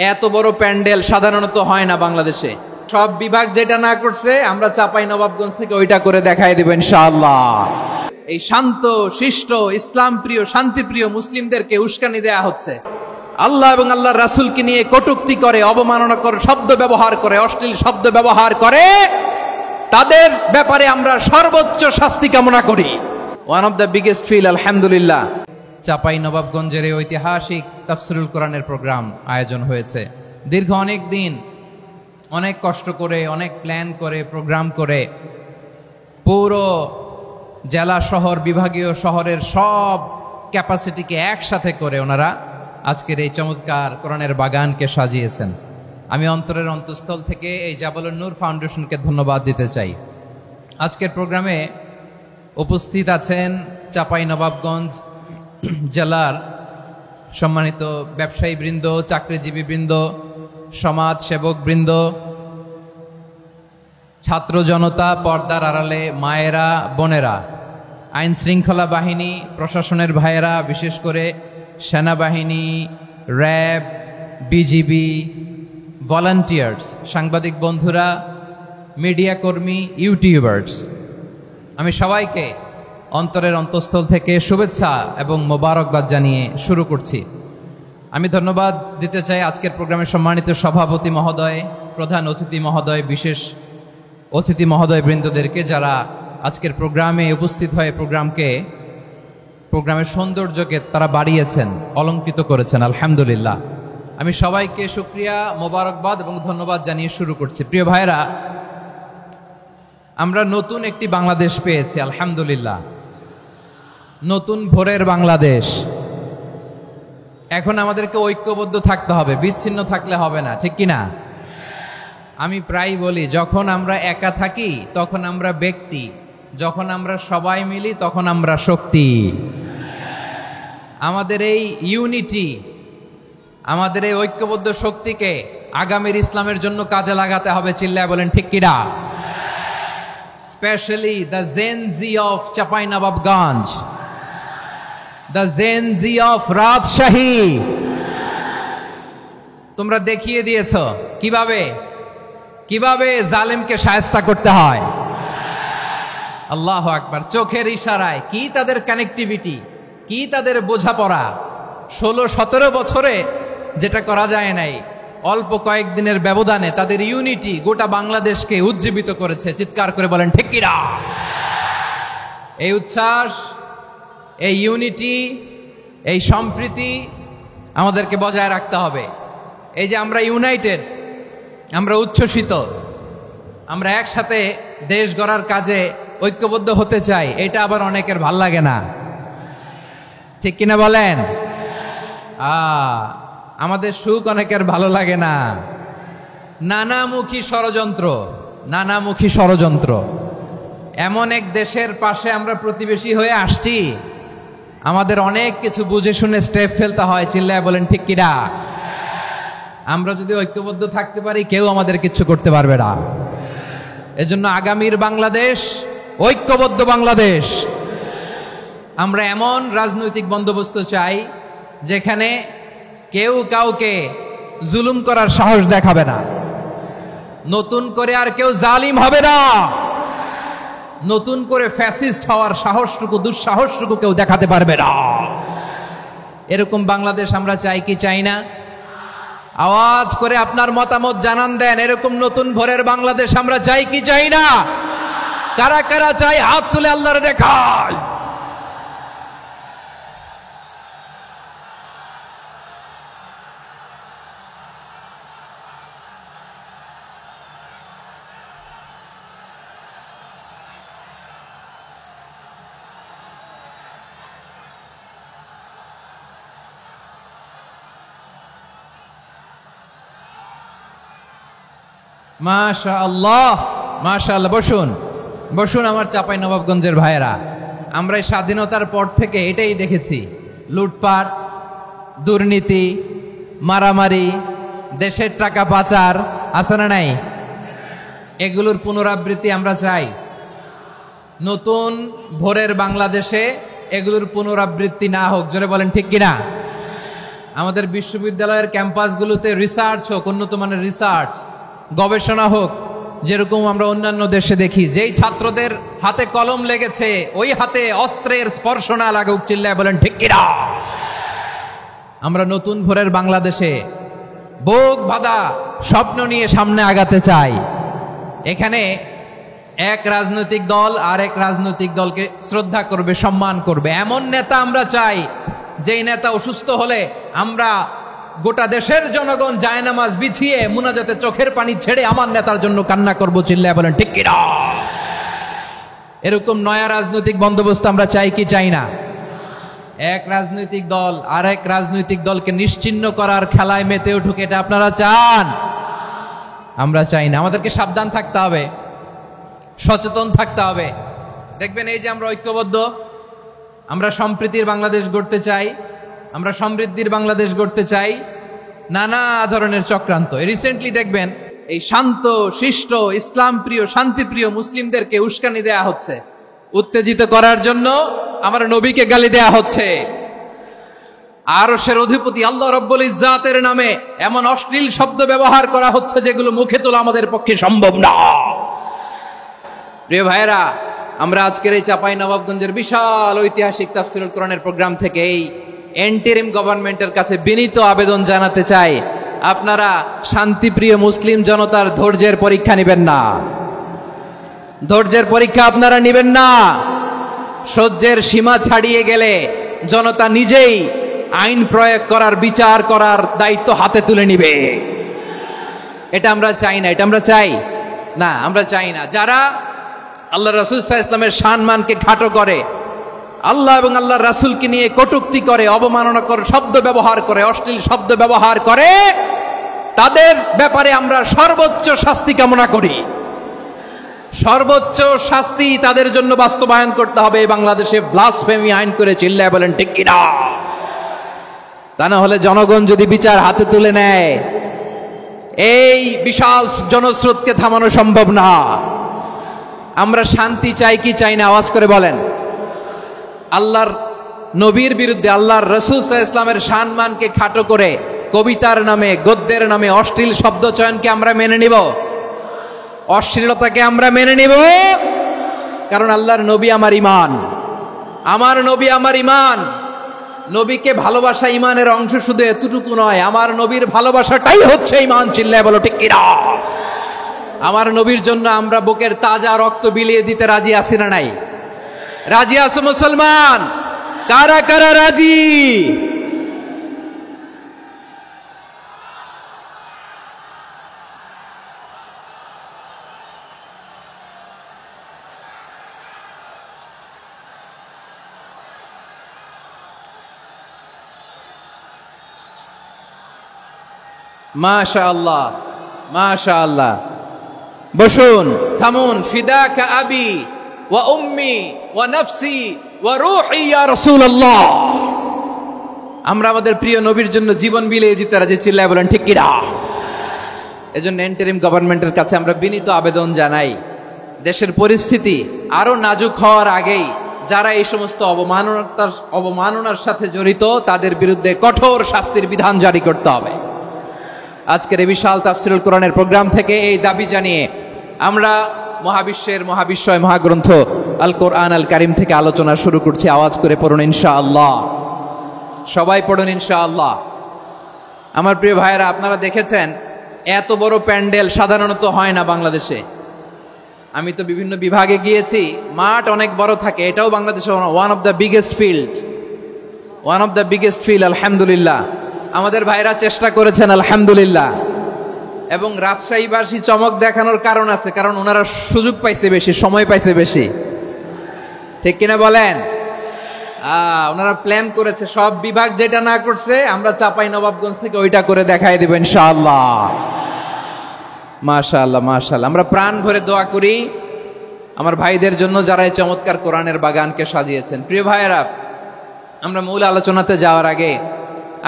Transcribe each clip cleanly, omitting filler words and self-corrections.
এত বড় প্যান্ডেল সাধারণত হয় না বাংলাদেশে। সব বিভাগ যেটা না করছে আমরা চাঁপাইনবাবগঞ্জ থেকে ওইটা করে দেখাই দেব ইনশাআল্লাহ। এই শান্ত শিষ্ট ইসলাম প্রিয় শান্তিপ্রিয় মুসলিমদেরকে উস্কানি দেয়া হচ্ছে, আল্লাহ এবং আল্লাহর রাসূলকে নিয়ে কটূক্তি করে, অবমাননা করে, শব্দ ব্যবহার করে, অশ্লীল শব্দ ব্যবহার করে, তাদের ব্যাপারে আমরা সর্বোচ্চ শাস্তি কামনা করি। One of the biggest feel আলহামদুলিল্লাহ, চাঁপাইনবাবগঞ্জের এই ঐতিহাসিক তাফসিরুল কোরআনের প্রোগ্রাম আয়োজন হয়েছে। দীর্ঘ অনেক দিন অনেক কষ্ট করে, অনেক প্ল্যান করে, প্রোগ্রাম করে পুরো জেলা শহর বিভাগীয় শহরের সব ক্যাপাসিটিকে একসাথে করে ওনারা আজকের এই চমৎকার কোরআনের বাগানকে সাজিয়েছেন। আমি অন্তরের অন্তঃস্থল থেকে এই জাবালুন নূর ফাউন্ডেশনকে ধন্যবাদ দিতে চাই। আজকের প্রোগ্রামে উপস্থিত আছেন চাঁপাইনবাবগঞ্জ জেলার সম্মানিত ব্যবসায়ী বৃন্দ, চাকরিজীবী বৃন্দ, সমাজ সেবক বৃন্দ, ছাত্র জনতা, পর্দার আড়ালে মায়েরা, বোনেরা, আইন শৃঙ্খলা বাহিনী, প্রশাসনের ভাইয়েরা, বিশেষ করে সেনাবাহিনী, র্যাব, বিজিবি, ভলান্টিয়ার্স, সাংবাদিক বন্ধুরা, মিডিয়া কর্মী, ইউটিউবার্স, আমি সবাইকে অন্তরের অন্তঃস্থল থেকে শুভেচ্ছা এবং মোবারকবাদ জানিয়ে শুরু করছি। আমি ধন্যবাদ দিতে চাই আজকের প্রোগ্রামের সম্মানিত সভাপতি মহোদয়, প্রধান অতিথি মহোদয়, বিশেষ অতিথি মহোদয় বৃন্দদেরকে, যারা আজকের প্রোগ্রামে উপস্থিত হয়ে প্রোগ্রামের সৌন্দর্যকে তারা বাড়িয়েছেন, অলঙ্কৃত করেছেন। আলহামদুলিল্লাহ, আমি সবাইকে শুকরিয়া, মোবারকবাদ এবং ধন্যবাদ জানিয়ে শুরু করছি। প্রিয় ভাইরা, আমরা নতুন একটি বাংলাদেশ পেয়েছি আলহামদুলিল্লাহ, নতুন ভোরের বাংলাদেশ। এখন আমাদেরকে ঐক্যবদ্ধ থাকতে হবে, বিচ্ছিন্ন থাকলে হবে না, ঠিক কিনা? আমি প্রায় বলি, যখন আমরা একা থাকি তখন আমরা ব্যক্তি, যখন আমরা সবাই মিলি তখন আমরা শক্তি। আমাদের এই ইউনিটি, আমাদের এই ঐক্যবদ্ধ শক্তিকে আগামীর ইসলামের জন্য কাজে লাগাতে হবে। চিল্লায় বলেন ঠিক কিনা? Specially the Gen Z of Chapainawabganj, the Gen Z of Rajshahi, তোমরা দেখিয়ে দিয়েছ কিভাবে জালেমকে শায়েস্তা করতে হয়। আল্লাহু আকবার। চোখের ইশারায় কি তাদের কানেক্টিভিটি, কি তাদের বোঝাপড়া। 16-17 বছরে যেটা করা যায় নাই, অল্প কয়েকদিনের ব্যবধানে তাদের ইউনিটি গোটা বাংলাদেশকে উজ্জীবিত করেছে। চিৎকার করে বলেন ঠিক কিনা? এই উচ্ছ্বাস, এই ইউনিটি, এই সম্প্রীতি আমাদেরকে বজায় রাখতে হবে। এই যে আমরা ইউনাইটেড, আমরা উচ্ছ্বসিত, আমরা একসাথে দেশ গড়ার কাজে ঐক্যবদ্ধ হতে চাই, এটা আবার অনেকের ভাল লাগে না, ঠিক কিনা বলেন? আমাদের সুখ অনেকের ভালো লাগে না। নানামুখী ষড়যন্ত্র। এমন এক দেশের পাশে আমরা প্রতিবেশী হয়ে আসছি, আমাদের অনেক কিছু বুঝে শুনে স্টেপ ফেলতে হয়। চিল্লায় বলেন ঠিক কিনা? আমরা যদি ঐক্যবদ্ধ থাকতে পারি, কেউ আমাদের কিচ্ছু করতে পারবে না। এজন্য আগামীর বাংলাদেশ ঐক্যবদ্ধ বাংলাদেশ। আমরা এমন রাজনৈতিক বন্দোবস্ত চাই যেখানে কেউ কাউকে জুলুম করার সাহস দেখাবে না, নতুন করে আর কেউ জালিম হবে না, নতুন করে ফ্যাসিস্ট হওয়ার সাহসটুকু, দুঃসাহসটুকু কেউ দেখাতে পারবে না। এরকম বাংলাদেশ আমরা চাই কি চাই না? আওয়াজ করে আপনার মতামত জানান দেন। এরকম নতুন ভোরের বাংলাদেশ আমরা চাই কি চাই না? কারা কারা চাই হাত তুলে আল্লাহর দেখায়। মাশাআল্লাহ, মাশাআল্লাহ। বসুন আমার চাঁপাইনবাবগঞ্জের ভাইয়েরা। আমরা এই স্বাধীনতার পর থেকে এটাই দেখেছি, লুটপাট, দুর্নীতি, মারামারি, দেশের টাকা পাচার, আছে না নাই? এগুলোর পুনরাবৃত্তি আমরা চাই। নতুন ভোরের বাংলাদেশে এগুলোর পুনরাবৃত্তি না হোক। জোরে বলেন ঠিক কিনা? আমাদের বিশ্ববিদ্যালয়ের ক্যাম্পাসগুলোতে রিসার্চ হোক, উন্নত মানের রিসার্চ, গবেষণা হোক, যেরকম আমরা অন্যান্য দেশে দেখি। যেই ছাত্রদের হাতে কলম লেগেছে ওই হাতে অস্ত্রের স্পর্শ না লাগুক, চিল্লায় বলেন ঠিক কিনা। আমরা নতুন ভোরের বাংলাদেশে বুক বাঁধা স্বপ্ন নিয়ে সামনে আগাতে চাই। এখানে এক রাজনৈতিক দল আর এক রাজনৈতিক দলকে শ্রদ্ধা করবে, সম্মান করবে, এমন নেতা আমরা চাই যেই নেতা অসুস্থ হলে আমরা গোটা দেশের জনগণ জায়নামাজ বিছিয়ে মুনাজাতে চোখের পানি ছেড়ে আমার নেতার জন্য কান্না করব, চিল্লায় বলেন ঠিক কিনা। এরকম নয়া রাজনৈতিক বন্দোবস্ত আমরা চাই কি চাই না? এক রাজনৈতিক দল আর এক রাজনৈতিক দলকে নিশ্চিহ্ন করার খেলায় মেতে উঠুক, এটা আপনারা চান? আমরা চাই না। আমাদেরকে সাবধান থাকতে হবে, সচেতন থাকতে হবে। দেখবেন এই যে আমরা ঐক্যবদ্ধ, আমরা সম্প্রীতির বাংলাদেশ গড়তে চাই, আমরা সমৃদ্ধির বাংলাদেশ গড়তে চাই, নানা ধরনের চক্রান্ত। রিসেন্টলি দেখবেন এই শান্ত শিষ্ট ইসলাম প্রিয় শান্তিপ্রিয় মুসলিমদেরকে উস্কানি দেয়া হচ্ছে, উত্তেজিত করার জন্য আমার নবীকে গালি দেয়া হচ্ছে। আরশের অধিপতি আল্লাহ রব্বুল ইজ্জাতের নামে এমন অশ্লীল শব্দ ব্যবহার করা হচ্ছে যেগুলো মুখে তোলা আমাদের পক্ষে সম্ভব না। প্রিয় ভাইরা, আমরা আজকের এই চাঁপাইনবাবগঞ্জের বিশাল ঐতিহাসিক তাফসীরুল কোরআনের প্রোগ্রাম থেকে এই এন্টারিম গভর্নমেন্টের কাছে বিনীত আবেদন জানাতে চাই, আপনারা শান্তিপ্রিয় মুসলিম জনতার ধৈর্যের পরীক্ষা নেবেন না। ধৈর্যের পরীক্ষা আপনারা নেবেন না। সহ্যের সীমা ছাড়িয়ে গেলে জনতা নিজেই আইন প্রয়োগ করার, বিচার করার দায়িত্ব হাতে তুলে নিবে। এটা আমরা চাই না। এটা আমরা চাই না, আমরা চাই না। যারা আল্লাহ রাসূল সাল্লাল্লাহু আলাইহি ওয়াসাল্লামের সম্মানকে খাটো করে, আল্লাহ এবং আল্লাহর রাসূলকে নিয়ে কটূক্তি করে, অবমাননাকর শব্দ ব্যবহার করে, অশ্লীল শব্দ ব্যবহার করে, তাদের ব্যাপারে আমরা সর্বোচ্চ শাস্তি কামনা করি। সর্বোচ্চ শাস্তি তাদের জন্য বাস্তবায়ন করতে হবে। বাংলাদেশে ব্লাসফেমি আইন করে, চিল্লায় বলেন ঠিক কিনা। তা না হলে জনগণ যদি বিচার হাতে তুলে নেয়, এই বিশাল জনস্রোতকে থামানো সম্ভব না। আমরা শান্তি চাই কি চাই না? আওয়াজ করে বলেন। আল্লাহর নবীর বিরুদ্ধে, আল্লাহর রাসূল সাল্লাল্লাহু আলাইহি ওয়াসাল্লামের সম্মানকে খাটো করে কবিতার নামে, গদ্যের নামে অশ্লীল শব্দ চয়নকে আমরা মেনে নিব? অশ্লীলতাকে আমরা মেনে নিব? কারণ আল্লাহর নবী আমার ঈমান, আমার নবী আমার ঈমান। নবীকে ভালোবাসা ঈমানের অংশ শুধু এতটুকু নয়, আমার নবীর ভালোবাসাটাই হচ্ছে ঈমান, চিল্লায় বলো ঠিক কিনা। আমার নবীর জন্য আমরা বুকের তাজা রক্ত বিলিয়ে দিতে রাজি আছি না নাই? রাজি আছো মুসলমান? কারা কারা রাজি? মাশাআল্লাহ, মাশাআল্লাহ। বসুন, থামুন। ফিদাকা আবি ওয়া উম্মি ওয়া নাফসি ওয়া রূহি ইয়া রাসূলুল্লাহ। আমরা আমাদের প্রিয় নবীর জন্য জীবন বিলিয়ে দিতে রাজি, চিল্লায় বলেন ঠিক কিনা। এজন্য ইন্টারিম গভর্নমেন্টের কাছে আমরা বিনীত আবেদন জানাই, দেশের পরিস্থিতি আরো নাজুক হওয়ার আগেই যারা এই সমস্ত অবমাননার সাথে জড়িত তাদের বিরুদ্ধে কঠোর শাস্তির বিধান জারি করতে হবে। আজকের এই বিশাল তাফসীরুল কোরআনের প্রোগ্রাম থেকে এই দাবি জানিয়ে আমরা মহাবিশ্বের মহাবিশ্বয় মহাগ্রন্থ আল কোরআন আল কারিম থেকে আলোচনা শুরু করছি। আওয়াজ করে পড়ুন ইনশাআল্লাহ। সবাই পড়ুন ইনশাআল্লাহ। আমার প্রিয় ভাইয়েরা, আপনারা দেখেছেন এত বড় প্যান্ডেল সাধারণত হয় না বাংলাদেশে। আমি তো বিভিন্ন বিভাগে গিয়েছি, মাঠ অনেক বড় থাকে। এটাও বাংলাদেশে one of the biggest field, আলহামদুলিল্লাহ। আমাদের ভাইরা চেষ্টা করেছেন, আলহামদুলিল্লাহ। এবং রাজশাহীবাসী চমক দেখানোর কারণ আছে, কারণ ওনারা সুযোগ পাইছে বেশি, সময় পাইছে বেশি, ঠিক কিনা বলেন? ওনারা প্ল্যান করেছে, সব বিভাগ যেটা না করছে আমরা চাঁপাইনবাবগঞ্জ থেকে ওইটা করে দেখাই দেব ইনশাআল্লাহ। মাশাআল্লাহ, মাশাআল্লাহ। আমরা প্রাণ ভরে দোয়া করি আমার ভাইদের জন্য যারা এই চমৎকার কোরআনের বাগানকে সাজিয়েছেন। প্রিয় ভাইয়েরা, আমরা মূল আলোচনাতে যাওয়ার আগে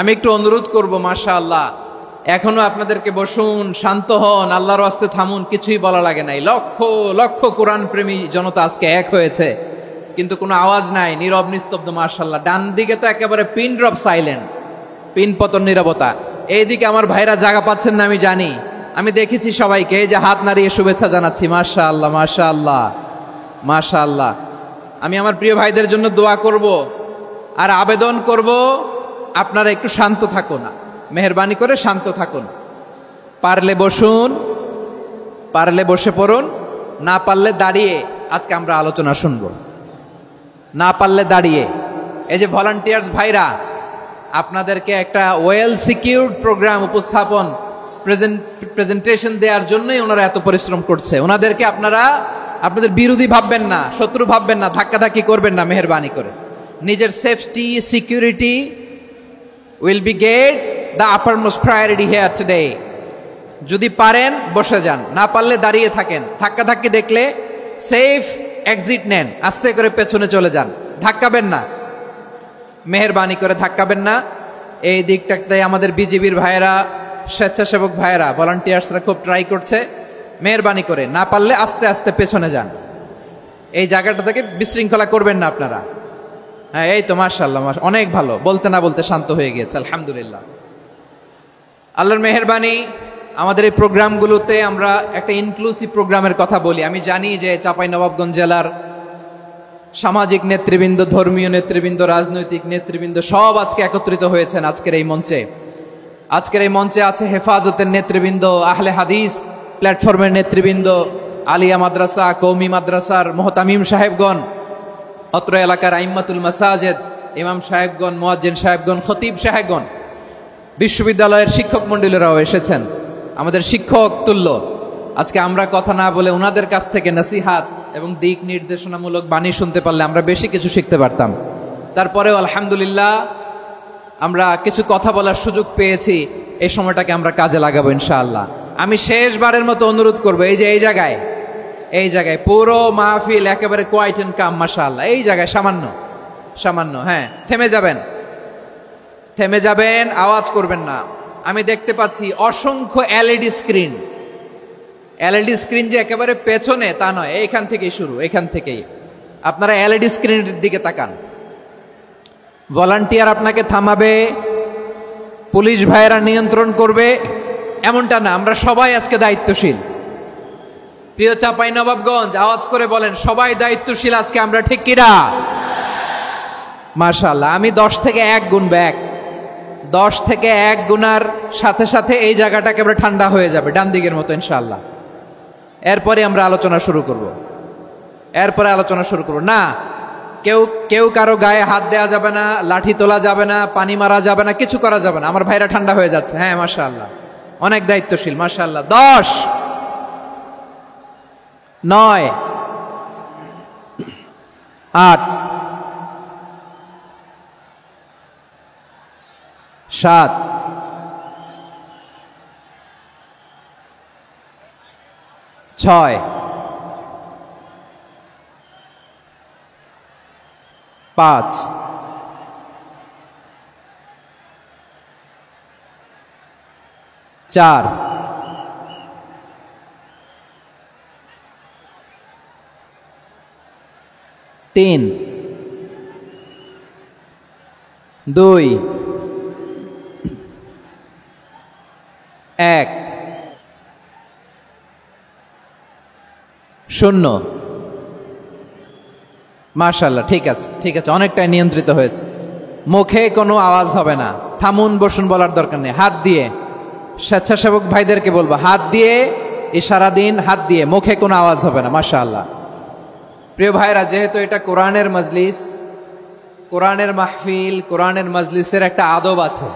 আমি একটু অনুরোধ করব, মাশাআল্লাহ, এখনো আপনাদেরকে বসুন, শান্ত হন, আল্লাহর ওয়াস্তে থামুন, কিছুই বলা লাগে নাই। লক্ষ লক্ষ কোরআন প্রেমী জনতা আজকে এক হয়েছে, কিন্তু কোনো আওয়াজ নাই, নীরব নিস্তব্ধ। মাশাআল্লাহ। ডান দিকে তো একেবারে পিন ড্রপ সাইলেন্ট, পিনপতন নীরবতা। এইদিকে আমার ভাইরা জায়গা পাচ্ছেন না আমি জানি, আমি দেখেছি সবাইকে, এই যে হাত নাড়িয়ে শুভেচ্ছা জানাচ্ছি। মাশাআল্লাহ, মাশাআল্লাহ, মাশাআল্লাহ। আমি আমার প্রিয় ভাইদের জন্য দোয়া করব আর আবেদন করব, আপনারা একটু শান্ত থাকুন, মেহেরবানি করে শান্ত থাকুন। পারলে বসুন, পারলে বসে পড়ুন, না পারলে দাঁড়িয়ে আজকে আমরা আলোচনা শুনব। না পারলে দাঁড়িয়ে। এই যে ভলান্টিয়ার্স ভাইরা, আপনাদেরকে একটা ওয়েল সিকিউরড প্রোগ্রাম উপস্থাপন প্রেজেন্টেশন দেওয়ার জন্যই ওনারা এত পরিশ্রম করছে। ওনাদেরকে আপনারা আপনাদের বিরোধী ভাববেন না, শত্রু ভাববেন না, ধাক্কাধাক্কি করবেন না, মেহেরবানি করে। নিজের safety security will be get the uppermost priority here today. যদি পারেন বসে যান, না পারলে দাঁড়িয়ে থাকেন। ধাক্কাধাক্কি দেখলে সেফ এক্সিট নেন, আস্তে করে পেছনে চলে যান, ধাক্কাবেন না, মেহেরবানি করে ধাক্কাবেন না। এই দিকটাতে আমাদের বিজিবির ভাইয়েরা, স্বেচ্ছাসেবক ভাইয়েরা, ভলান্টিয়ার্সরা খুব ট্রাই করছে। মেহেরবানি করে না পারলে আস্তে আস্তে পেছনে যান, এই জায়গাটা থেকে বিশৃঙ্খলা করবেন না আপনারা। হ্যাঁ, এই তো মাশাআল্লাহ, অনেক ভালো, বলতে না বলতে শান্ত হয়ে গিয়েছে, আলহামদুলিল্লাহ। আল্লাহর মেহেরবানি, আমাদের এই প্রোগ্রামগুলোতে আমরা একটা ইনক্লুসিভ প্রোগ্রামের কথা বলি। আমি জানি যে চাঁপাইনবাবগঞ্জ জেলার সামাজিক নেতৃবৃন্দ, ধর্মীয় নেতৃবৃন্দ, রাজনৈতিক নেতৃবৃন্দ সব আজকে একত্রিত হয়েছেন আজকের এই মঞ্চে। আজকের এই মঞ্চে আছে হেফাজতের নেতৃবৃন্দ, আহলে হাদিস প্ল্যাটফর্মের নেতৃবৃন্দ, আলিয়া মাদ্রাসা, কৌমি মাদ্রাসার মোহতামিম সাহেবগণ, অত্র এলাকার আইম্মাতুল মাসাজিদ, ইমাম সাহেবগণ, মুয়াজ্জিন সাহেবগণ, খতিব সাহেবগণ, বিশ্ববিদ্যালয়ের শিক্ষক মণ্ডলীরাও এসেছেন, আমাদের শিক্ষক তুল্য। আজকে আমরা কথা না বলে ওনাদের কাছ থেকে নসিহাত এবং দিক নির্দেশনামূলক বাণী শুনতে পারলে আমরা বেশি কিছু শিখতে পারতাম। তারপরেও আলহামদুলিল্লাহ আমরা কিছু কথা বলার সুযোগ পেয়েছি, এই সময়টাকে আমরা কাজে লাগাবো ইনশাআল্লাহ। আমি শেষবারের মতো অনুরোধ করবো, এই যে এই জায়গায় পুরো মাহফিল একেবারে কোয়াইট এন্ড কাম, মাশাআল্লাহ। এই জায়গায় সামান্য হ্যাঁ, থেমে যাবেন, আওয়াজ করবেন না। আমি দেখতে পাচ্ছি অসংখ্য এলইডি স্ক্রিন যে একেবারে পেছনে তা নয়, এইখান থেকেই শুরু, এখান থেকেই আপনারা এলইডি স্ক্রিনের দিকে তাকান। ভলান্টিয়ার আপনাকে থামাবে, পুলিশ ভাইয়েরা নিয়ন্ত্রণ করবে, এমনটা না। আমরা সবাই আজকে দায়িত্বশীল। প্রিয় চাঁপাইনবাবগঞ্জ, আওয়াজ করে বলেন, সবাই দায়িত্বশীল আজকে আমরা, ঠিক কিনা? মাশাআল্লাহ। আমি 10 থেকে 1 গুনবো, 10 থেকে 1 গুনার সাথে সাথে এই জায়গাটা একেবারে ঠান্ডা হয়ে যাবে, ডান দিকের মতো ইনশাআল্লাহ। এরপরে আমরা আলোচনা শুরু করব। না, কেউ কারো গায়ে হাত দেওয়া যাবে না, লাঠি তোলা যাবে না, পানি মারা যাবে না, কিছু করা যাবে না। আমার ভাইরা ঠান্ডা হয়ে যাচ্ছে। হ্যাঁ, মাশাআল্লাহ, অনেক দায়িত্বশীল, মাশাআল্লাহ। 10, 9, 8, 7, 6, 5, 4, 3, 2, 1, 0। মাশাআল্লাহ, ঠিক আছে, অনেকটাই নিয়ন্ত্রিত হয়েছে। মুখে কোনো আওয়াজ হবে না, থামুন বসুন বলার দরকার নেই। হাত দিয়ে, স্বেচ্ছাসেবক ভাইদেরকে বলবো, হাত দিয়ে ইশারা দিন, হাত দিয়ে, মুখে কোনো আওয়াজ হবে না। মাশাআল্লাহ। প্রিয় ভাইরা, যেহেতু এটা কোরআনের মজলিস, কোরআনের মাহফিল, কোরআনের মজলিসের একটা আদব আছে,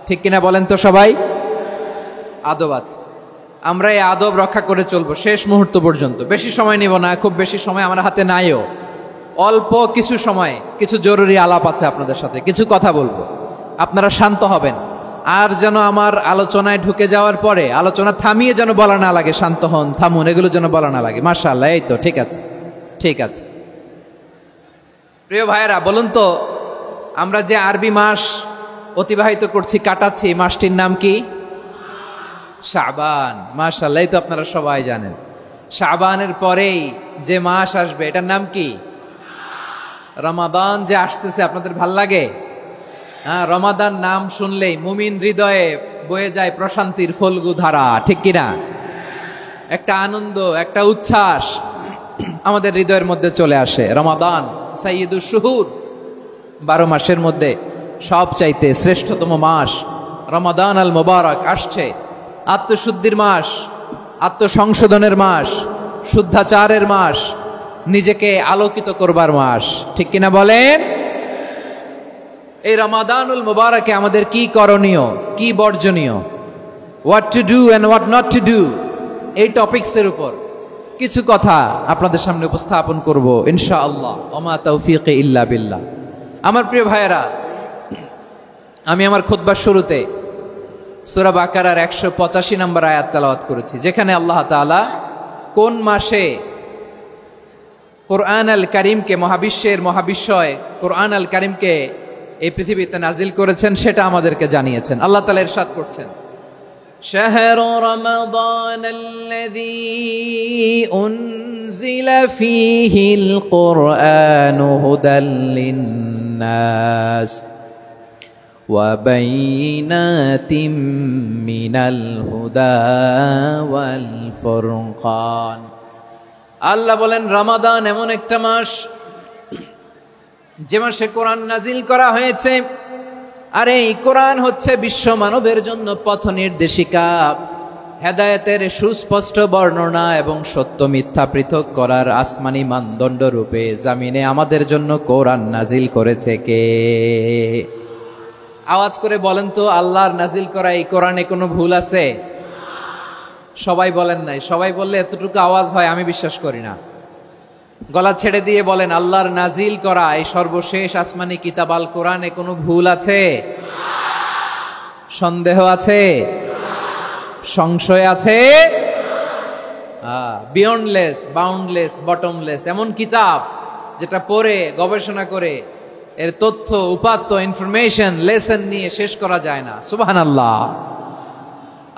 ঠিক কিনা বলেন তো সবাই? আদব আছে। আমরা এই আদব রক্ষা করে চলবো শেষ মুহূর্ত পর্যন্ত। বেশি সময় নিব না, খুব বেশি সময় আমার হাতে নাইও। অল্প কিছু সময় কিছু জরুরি আলাপ আছে আপনাদের সাথে, কিছু কথা বলবো, আপনারা শান্ত হবেন। আর যেন আমার আলোচনায় ঢুকে যাওয়ার পরে আলোচনা থামিয়ে যেন বলা না লাগে, শান্ত হন, থামুন, এগুলো যেন বলা না লাগে। মাশাআল্লাহ, এই তো ঠিক আছে। প্রিয় ভাইয়েরা, বলুন তো, আমরা যে আরবি মাস অতিবাহিত করছি, কাটাচ্ছি, মাসটির নাম কি? শাবান। মাশাআল্লাহ, এই তো আপনারা সবাই জানেন। শাবানের পরেই যে মাস আসবে, এটার নাম কি? রমাদান যে আসতেছে, আপনাদের ভাল লাগে? হ্যাঁ, রমাদান নাম শুনলেই মুমিন হৃদয়ে বয়ে যায় প্রশান্তির ফল্গু ধারা, ঠিক কিনা? একটা আনন্দ, একটা উচ্ছ্বাস আমাদের হৃদয়ের মধ্যে চলে আসে। রমাদান সাইয়্যিদুশ শুহুর, 12 মাসের মধ্যে সবচাইতে শ্রেষ্ঠতম মাস রমাদান আল মুবারক আসছে। আত্মশুদ্ধির মাস, আত্মসংশোধনের মাস, শুদ্ধাচারের মাস, নিজেকে আলোকিত করবার মাস, ঠিক কিনা বলেন? এই রমাদানুল মুবারকে আমাদের কি করণীয়, কি বর্জনীয়, what to do and what not to do, এই টপিকসের উপর কিছু কথা আপনাদের সামনে উপস্থাপন করব ইনশাআল্লাহ। ওমা তাওফীকি ইল্লা বিল্লাহ। আমার প্রিয় ভাইয়েরা, আমি আমার খুতবার শুরুতে সূরা বাকারার 185 নম্বর আয়াত তেলাওয়াত করেছি, যেখানে আল্লাহ তাআলা কোন মাসে কোরআন আল কারীমকে, মহাবিশ্বের মহাবিশ্বয় কোরআন আল কারীমকে এই পৃথিবীতে নাজিল করেছেন সেটা আমাদেরকে জানিয়েছেন। আল্লাহ তাআলা ইরশাদ করছেন, শাহরু রমাদান আল্লাযী উনজিলা ফীহিল কুরআনু হুদাল লিন্নাস ওয়া বাইনাতিম মিনাল হুদা ওয়াল ফুরকান। আল্লাহ বলেন, রমাদান এমন একটা মাস যে মাসে কোরআন নাজিল করা হয়েছে। আর এই কোরআন হচ্ছে বিশ্ব মানবের জন্য পথ নির্দেশিকা, হেদায়েতের সুস্পষ্ট বর্ণনা এবং সত্য মিথ্যা পৃথক করার আসমানি মানদণ্ড রূপে জামিনে আমাদের জন্য কোরআন নাজিল করেছে কে? আওয়াজ করে বলেন তো, আল্লাহর নাজিল করা এই কোরআনে কোনো ভুল আছে? সবাই বলেন নাই। সবাই বললে এতটুকু আওয়াজ হয় আমি বিশ্বাস করি না। গলা ছেড়ে দিয়ে বলেন, আল্লাহর নাজিল করা এই সর্বশেষ আসমানি কিতাব আল কোরআনে কোনো ভুল আছে? সন্দেহ আছে? সংশয় আছে? বিয়ন্ডলেস, বাউন্ডলেস, বটমলেস, এমন কিতাব যেটা পড়ে গবেষণা করে এর তথ্য, উপাত্ত, ইনফরমেশন, লেসন নিয়ে শেষ করা যায় না। সুবহানাল্লাহ।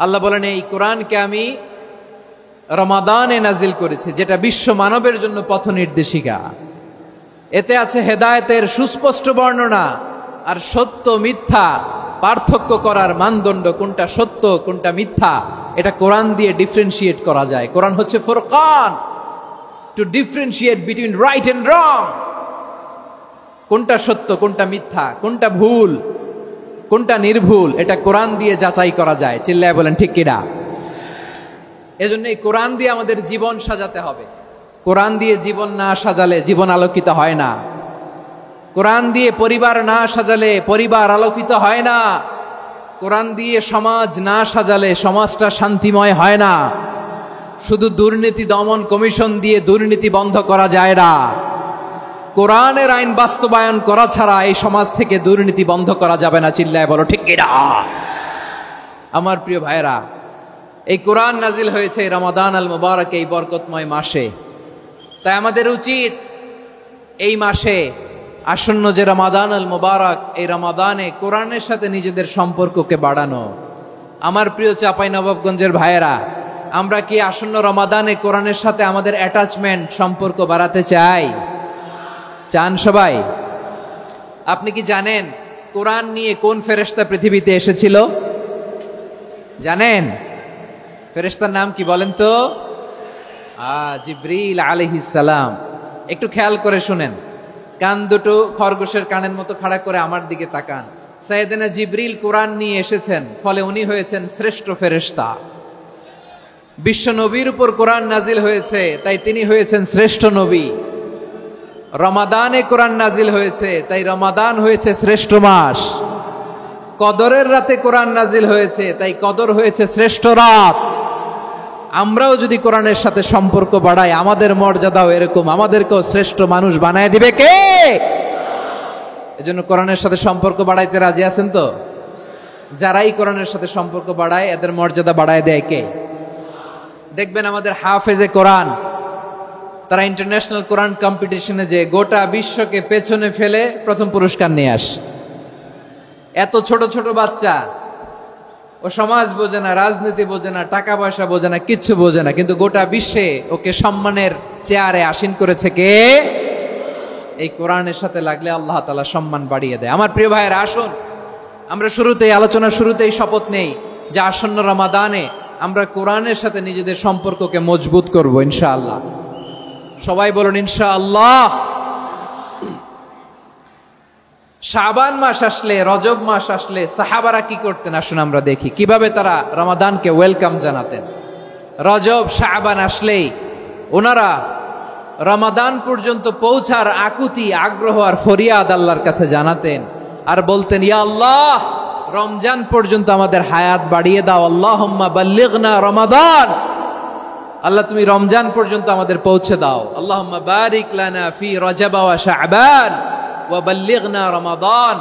আল্লাহ বলেন, এই কোরআনকে আমি রমাদানে নাজিল করেছি, যেটা বিশ্ব মানবের জন্য পথ নির্দেশিকা। এতে আছে হেদায়েতের সুস্পষ্ট বর্ণনা আর সত্য মিথ্যা পার্থক্য করার মানদণ্ড, কোনটা সত্য কোনটা মিথ্যা এটা কোরআন দিয়ে ডিফারেন্সিয়েট করা যায়। কোরআন হচ্ছে ফুরকান, to differentiate between right and wrong. কোনটা সত্য, কোনটা মিথ্যা, কোনটা ভুল, কোনটা নির্ভুল, এটা কোরআন দিয়ে যাচাই করা যায়। চিল্লায় বলেন ঠিক কিনা? এজন্য এই কোরআন দিয়ে আমাদের জীবন সাজাতে হবে। কোরআন দিয়ে জীবন না সাজালে জীবন আলোকিত হয় না। কোরআন দিয়ে পরিবার না সাজালে পরিবার আলোকিত হয় না। কোরআন দিয়ে সমাজ না সাজালে সমাজটা শান্তিময় হয় না। শুধু দুর্নীতি দমন কমিশন দিয়ে দুর্নীতি বন্ধ করা যায় না। কোরআনের আইন বাস্তবায়ন করা ছাড়া এই সমাজ থেকে দুর্নীতি বন্ধ করা যাবে না। চিল্লায় বলো ঠিক কিনা? আমার প্রিয় ভাইরা, এই কোরআন নাজিল হয়েছে রমাদান আল মুবারক, এই বরকতময় মাসে। তাই আমাদের উচিত এই মাসে আসন্ন যে রমাদান আল মুবারক, এই রমাদানে কোরআনের সাথে নিজেদের সম্পর্ককে বাড়ানো। আমার প্রিয় চাঁপাইনবাবগঞ্জের ভাইয়েরা, আমরা কি আসন্ন রমাদানে কোরআনের সাথে আমাদের অ্যাটাচমেন্ট, সম্পর্ক বাড়াতে চাই? চান সবাই? আপনি কি জানেন কোরআন নিয়ে কোন ফেরেশতা পৃথিবীতে এসেছিল? জানেন? ফেরেশতার নাম কি বলেন তো? জিবরিল আলাইহিস সালাম। একটু খেয়াল করে শুনেন, কান দুটো খরগোশের কানের মতো খাড়া করে আমার দিকে তাকান। সাইয়েদনা জিবরিল কোরআন নিয়ে এসেছেন, ফলে উনি হয়েছেন শ্রেষ্ঠ ফেরেশতা। বিশ্ব নবীর উপর কোরআন নাজিল হয়েছে, তাই তিনি হয়েছেন শ্রেষ্ঠ নবী। রমাদানে কোরআন নাজিল হয়েছে, তাই রমাদান হয়েছে শ্রেষ্ঠ মাস। কদরের রাতে কোরআন নাজিল হয়েছে, তাই কদর হয়েছে শ্রেষ্ঠ রাত। আমরাও যদি কোরআনের সাথে সম্পর্ক বাড়াই, আমাদের মর্যাদাও এরকম, আমাদেরকেও শ্রেষ্ঠ মানুষ বানায় দিবে কে? এজন্য কোরআনের সাথে সম্পর্ক বাড়াইতে রাজি আছেন তো? যারাই কোরআনের সাথে সম্পর্ক বাড়ায় এদের মর্যাদা বাড়ায় দেয় কে? দেখবেন আমাদের হাফেজে কোরআন, তারা ইন্টারন্যাশনাল কোরআন কম্পিটিশনে যে গোটা বিশ্বকে পেছনে ফেলে প্রথম পুরস্কার নিয়ে আসে। এত ছোট ছোট বাচ্চা, ও সমাজ বোঝে না, রাজনীতি বোঝে না, টাকা পয়সা বোঝে না, কিচ্ছু বোঝে না, কিন্তু গোটা বিশ্বে ওকে সম্মানের চেয়ারে আসীন করেছে কে? এই কোরআনের সাথে লাগলে আল্লাহ তাআলা সম্মান বাড়িয়ে দেয়। আমার প্রিয় ভাইয়েরা, আসুন আমরা শুরুতেই আলোচনার শুরুতেই শপথ নেই যে আসন্ন রমাদানে আমরা কোরআনের সাথে নিজেদের সম্পর্ককে মজবুত করব ইনশাআল্লাহ। সবাই বলুন ইনশাআল্লাহ। শাবান মাস আসলে, রজব মাস আসলে সাহাবারা কি করতেন আসুন আমরা দেখি কিভাবে তারা রমাদানকে ওয়েলকাম জানাতেন। রজব শাবান আসলেই ওনারা রমাদান পর্যন্ত পৌঁছার আকুতি, আগ্রহ আর ফরিয়াদ আল্লাহর কাছে জানাতেন আর বলতেন, ইয়া আল্লাহ, রমজান পর্যন্ত আমাদের হায়াত বাড়িয়ে দাও। আল্লাহুম্মা বাল্লিগনা রমাদান, আল্লাহ তুমি রমজান পর্যন্ত আমাদের পৌঁছে দাও। আল্লাহুম্মা বারিক লানা ফি রজব ওয়া শাবান ওয়া বাল্লিগনা রমাদান,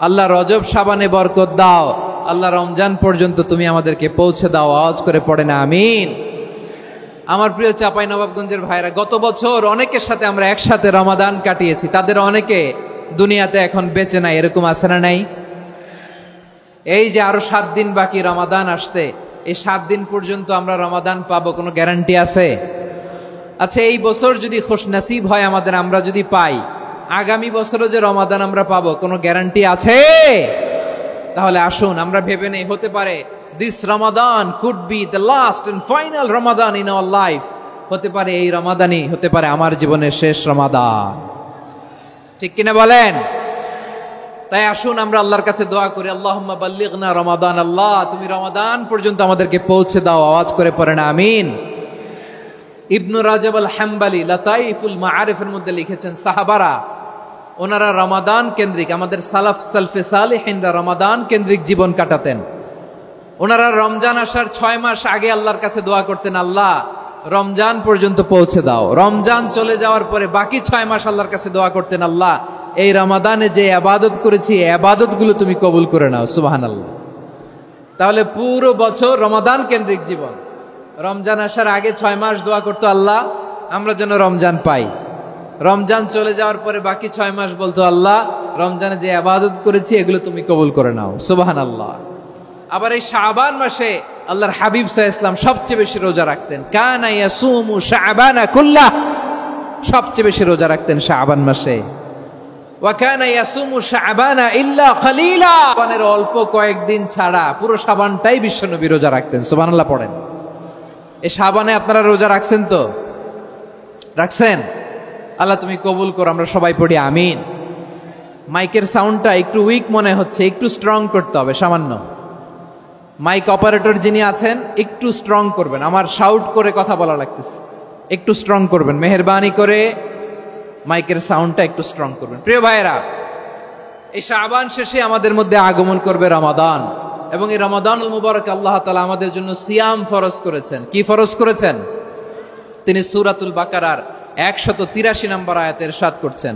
আল্লাহ রজব শাবানে বরকত দাও, আল্লাহ রমজান পর্যন্ত তুমি আমাদেরকে পৌঁছে দাও। আওয়াজ করে পড়েন আমিন। আমার প্রিয় চাঁপাইনবাবগঞ্জের ভাইরা, গত বছর অনেকের সাথে আমরা একসাথে রমাদান কাটিয়েছি, তাদের অনেকে দুনিয়াতে এখন বেঁচে নাই, এরকম আছে না নাই? এই যে আরো 7 দিন বাকি রমাদান আসতে, এই 7 দিন পর্যন্ত আমরা রমাদান পাবো, কোনো গ্যারান্টি আছে? আচ্ছা, এই বছর যদি খুশনসিব হয় আমাদের, আমরা যদি পাই, আগামী বছরও যে রমাদান আমরা পাবো, কোনো গ্যারান্টি আছে? তাহলে আসুন আমরা ভেবে নেই, হতে পারে this Ramadan could be the last and final Ramadan in our life. হতে পারে এই রমাদানই হতে পারে আমার জীবনের শেষ রমাদান। ঠিক কিনা বলেন? তাই আসুন আমরা আল্লাহর কাছে দোয়া করি, আল্লাহুম্মা বাল্লিগনা রমাদান, আল্লাহ তুমি রমাদান পর্যন্ত আমাদেরকে পৌঁছে দাও। আওয়াজ করে পড়েন আমিন। ইবনু রাজব আল হাম্বালি লাতাইফুল মাআরিফের মধ্যে লিখেছেন, সাহাবারা ওনারা রমাদান কেন্দ্রিক, আমাদের সালাফ সালফে সালেহিনরা রমাদান কেন্দ্রিক জীবন কাটাতেন। ওনারা রমজান আসার 6 মাস আগে আল্লাহর কাছে দোয়া করতেন, আল্লাহ রমজান পর্যন্ত পৌঁছে দাও। রমজান চলে যাওয়ার পরে বাকি 6 মাস আল্লাহর কাছে দোয়া করতেন, আল্লাহ এই রমাদানে যে ইবাদত করেছি এই ইবাদতগুলো তুমি কবুল করে নাও। সুবহানাল্লাহ। তাহলে পুরো বছর রমাদান কেন্দ্রিক জীবন। রমজান আসার আগে 6 মাস দোয়া করতো, আল্লাহ আমরা যেন রমজান পাই। রমজান চলে যাওয়ার পরে বাকি 6 মাস বলতো, আল্লাহ রমজানে যে ইবাদত করেছি এগুলো তুমি কবুল করে নাও। সুবহানাল্লাহ। আবার এই শাবান মাসে আল্লাহর হাবিব সাল্লাল্লাহু আলাইহি ওয়াসাল্লাম সবচেয়ে বেশি রোজা রাখতেন। কানা ইয়াসুমু শাবানা কুল্লাহ, সবচেয়ে বেশি রোজা রাখতেন শাবান মাসে। ওয়া কানা ইয়াসুমু শাবানা ইল্লা কলিলা, শাবানের অল্প কয়েকদিন ছাড়া পুরো শাবানটাই বিশ্বনবী রোজা রাখতেন। সুবহানাল্লাহ পড়েন। এই শাবানে আপনারা রোজা রাখছেন তো? রাখছেন? আল্লাহ তুমি কবুল করো। আমরা সবাই পড়ি আমিন। মাইকের সাউন্ডটা একটু উইক মনে হচ্ছে, একটু স্ট্রং করতে হবে সামান্য। মাইক অপারেটর যিনি আছেন একটু স্ট্রং করবেন, আমার শাউট করে কথা বলা লাগতেছে, একটু স্ট্রং করবেন মেহেরবানি করে। মাইকের সাউন্ডটা একটু স্ট্রং করবেন। প্রিয় ভাইয়েরা, এই শাবান শেষে আমাদের মধ্যে আগমন করবে রমাদান, এবং এই রমাদানুল মুবারক আল্লাহ তাআলা আমাদের জন্য সিয়াম ফরজ করেছেন। কি ফরজ করেছেন? তিনি সূরাতুল বাকারার 183 নম্বর আয়াতে ইরশাদ করছেন,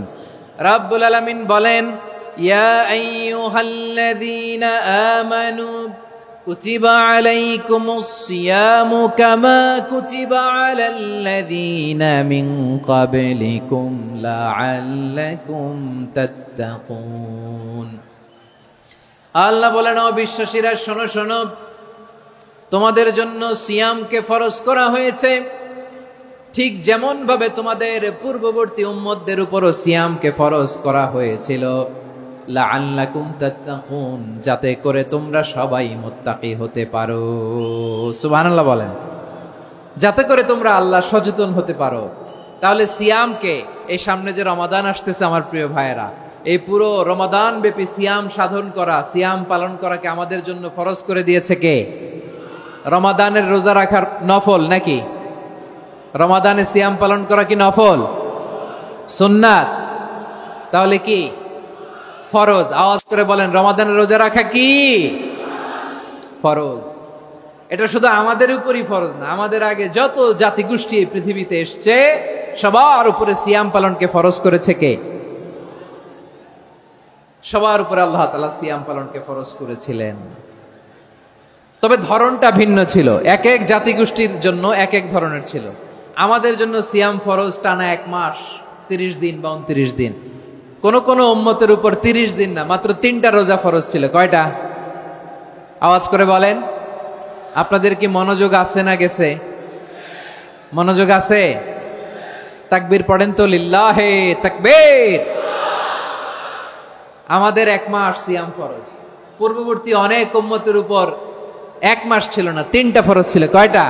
রাব্বুল আলামিন বলেন, ইয়া আইয়ুহাল্লাযীনা আমানু কুতিবা আলাইকুমুস সিয়ামু কামা কুতিবা আলাল্লাযীনা মিন ক্বাবলিকুম লাআল্লাকুম তাত্তাকুন। আল্লাহ বলেন, ও বিশ্বাসীরা শোনো শোনো, তোমাদের জন্য সিয়ামকে ফরজ করা হয়েছে, ঠিক যেমন ভাবে তোমাদের পূর্ববর্তী উম্মতদের উপরও সিয়ামকে ফরজ করা হয়েছিল, লাআল্লাকুম তাত্তাকুন, যাতে করে তোমরা সবাই মুত্তাকি হতে পারো। সুবহানাল্লাহ বলেন, যাতে করে তোমরা আল্লাহ সচেতন হতে পারো। তাহলে সিয়ামকে, এই সামনে যে রমাদান আসতেছে আমার প্রিয় ভাইয়েরা, এই পুরো রমাদান ব্যাপী সিয়াম সাধন করা, সিয়াম পালন করাকে আমাদের জন্য ফরজ করে দিয়েছে কে? রমাদানের রোজা রাখার নফল নাকি? রমাদানে সিয়াম পালন করা কি নফল? সুন্নাত? তাহলে কি ফরজ? আওয়াজ করে বলেন, রমাদানের রোজা রাখা কি ফরজ? এটা শুধু আমাদের উপরই ফরজ না, আমাদের আগে যত জাতিগোষ্ঠী এই পৃথিবীতে এসছে সবার উপরে সিয়াম পালনকে ফরজ করেছে কে? সবার উপরে আল্লাহ তাআলা সিয়াম পালনকে ফরজ করেছিলেন। তবে ধরনটা ভিন্ন ছিল, এক এক জাতিগোষ্ঠীর জন্য এক এক ধরনের ছিল। আমাদের জন্য সিয়াম ফরজ টানা 1 মাস 30 দিন বা 29 দিন। কোন কোন উম্মতের উপর 30 দিন না, মাত্র 3টা রোজা ফরজ ছিল। কয়টা? আওয়াজ করে বলেন। আপনাদের কি মনোযোগ আছে না গেছে? মনোযোগ আছে? তাকবীর পড়েন তো, লিল্লাহে তাকবীর। আমাদের 1 মাস সিয়াম ফরজ, পূর্ববর্তী অনেক উম্মতের উপর 1 মাস ছিল না, 3টা ফরজ ছিল। কয়টা?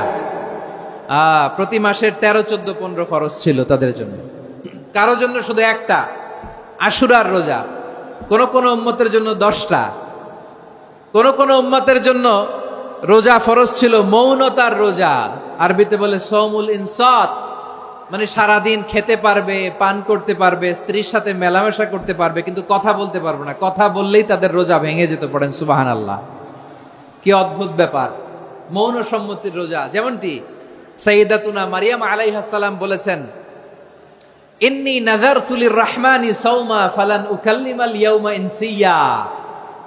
প্রতি মাসের 13, 14, 15 ফরজ ছিল তাদের জন্য। কারো জন্য শুধু একটা, আশুরার রোজা। কোন কোন উম্মতের জন্য 10টা। কোন কোন উম্মতের জন্য রোজা ফরজ ছিল মৌনতার রোজা, আরবিতে বলে সৌমুল ইনসাত, মানে সারাদিন খেতে পারবে, পান করতে পারবে, স্ত্রীর সাথে মেলামেশা করতে পারবে, কিন্তু কথা বলতে পারবে না। কথা বললেই তাদের রোজা ভেঙে যেত। পড়েন সুবহানাল্লাহ। কি অদ্ভুত ব্যাপার! মৌন সম্মতির রোজা। যেমনটি সাইয়্যিদাতুনা মারিয়াম আলাইহিস সালাম বলেছেন, ইন্নী নাযারতু লির-রাহমানি সাওমা ফালান উকাল্লিমাল ইয়াওমা ইনসিয়া।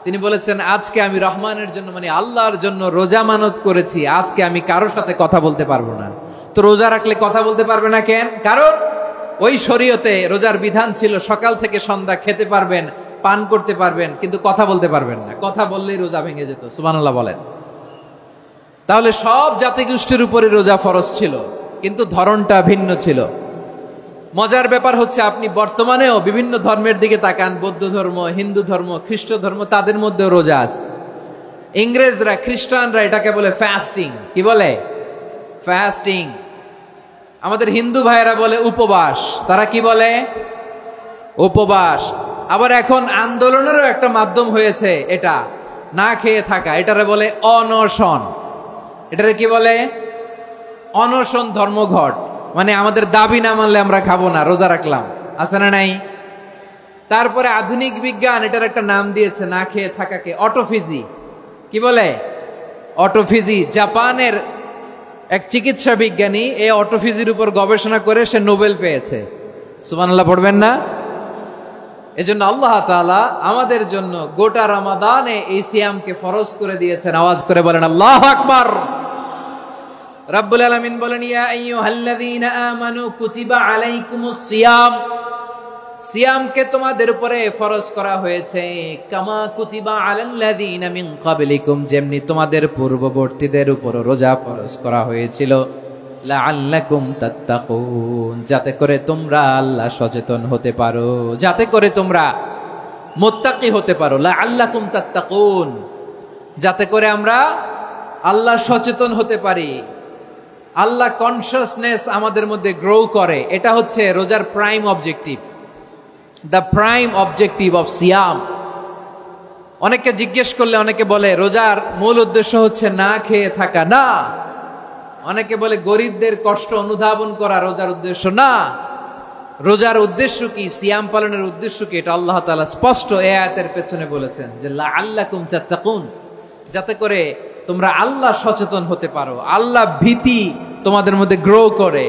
তিনি বলেছেন, আজকে আমি রহমানের জন্য, মানে আল্লাহর জন্য রোজা মানত করেছি, আজকে আমি কারোর সাথে কথা বলতে পারবো না। তো রোজা রাখলে কথা বলতে পারবে না কেন? কারণ ওই শরীয়তে রোজার বিধান ছিল সকাল থেকে সন্ধ্যা খেতে পারবেন, পান করতে পারবেন, কিন্তু কথা বলতে পারবেন না। কথা বললেই রোজা ভেঙে যেত। সুবহানাল্লাহ বলেন। তাহলে সব জাতিগোষ্ঠীর উপরে রোজা ফরজ ছিল, কিন্তু ধরনটা ভিন্ন ছিল। মজার ব্যাপার হচ্ছে, আপনি বর্তমানেও বিভিন্ন ধর্মের দিকে তাকান, বৌদ্ধ ধর্ম, হিন্দু ধর্ম, খ্রিস্ট ধর্ম, তাদের মধ্যেও রোজা আছে। ইংরেজরা, খ্রিস্টানরা এটাকে বলে ফাস্টিং। কি বলে? ফাস্টিং। আমাদের হিন্দু ভাইয়েরা বলে উপবাস। তারা কি বলে? উপবাস। আবার এখন আন্দোলনেরও একটা মাধ্যম হয়েছে এটা, না খেয়ে থাকা। এটারে বলে অনশন। এটারে কি বলে? অনশন ধর্মঘট। মানে আমাদের দাবি না মানলে আমরা খাবো না, রোজা রাখলাম। আছে না নাই? তারপরে আধুনিক বিজ্ঞান এটার একটা নাম দিয়েছে না খেয়ে থাকাকে, অটোফিজি। কি বলে? অটোফিজি। জাপানের এক চিকিৎসা বিজ্ঞানী এই অটোফিজির উপর গবেষণা করে সে নোবেল পেয়েছে। সুবহানাল্লাহ পড়বেন না? এজন্য আল্লাহ তাআলা আমাদের জন্য গোটা রমাদানে এই সিয়ামকে ফরজ করে দিয়েছেন। আওয়াজ করে বলেন আল্লাহু আকবার। রাব্বুল আলামিন বলেন, ইয়া আইয়ুহাল্লাযীনা আমানু কুতিবা আলাইকুমুস সিয়াম। সিয়ামকে তোমাদের উপরে ফরজ করা হয়েছে, কামা কুতিবা আলাল্লাযীনা মিন ক্বাবলিকুম, যেমনি তোমাদের পূর্ববর্তীদের উপর রোজা ফরজ করা হয়েছিল, লাআল্লাকুম তাত্তাকুন, যাতে করে তোমরা আল্লাহ সচেতন হতে পারো, যাতে করে তোমরা মুত্তাকি হতে পারো। লাআল্লাকুম তাত্তাকুন, যাতে করে আমরা আল্লাহ সচেতন হতে পারি, আল্লাহ কনসিয়াসনেস আমাদের মধ্যে গ্রো করে। এটা হচ্ছে রোজার prime objective, the prime objective of সিয়াম। অনেকে জিজ্ঞেস করলে অনেকে বলে রোজার মূল উদ্দেশ্য হচ্ছে না খেয়ে থাকা। না। অনেকে বলে গরিবদের কষ্ট অনুধাবন করা রোজার উদ্দেশ্য। না। রোজার উদ্দেশ্য কি, সিয়াম পালনের উদ্দেশ্য কি, এটা আল্লাহ তাআলা স্পষ্ট এই আয়াতের পেছনে বলেছেন যে লাআল্লাকুম তাত্তাকুন, যাতে করে তোমরা আল্লাহ সচেতন হতে পারো, আল্লাহ ভীতি তোমাদের মধ্যে গ্রো করে,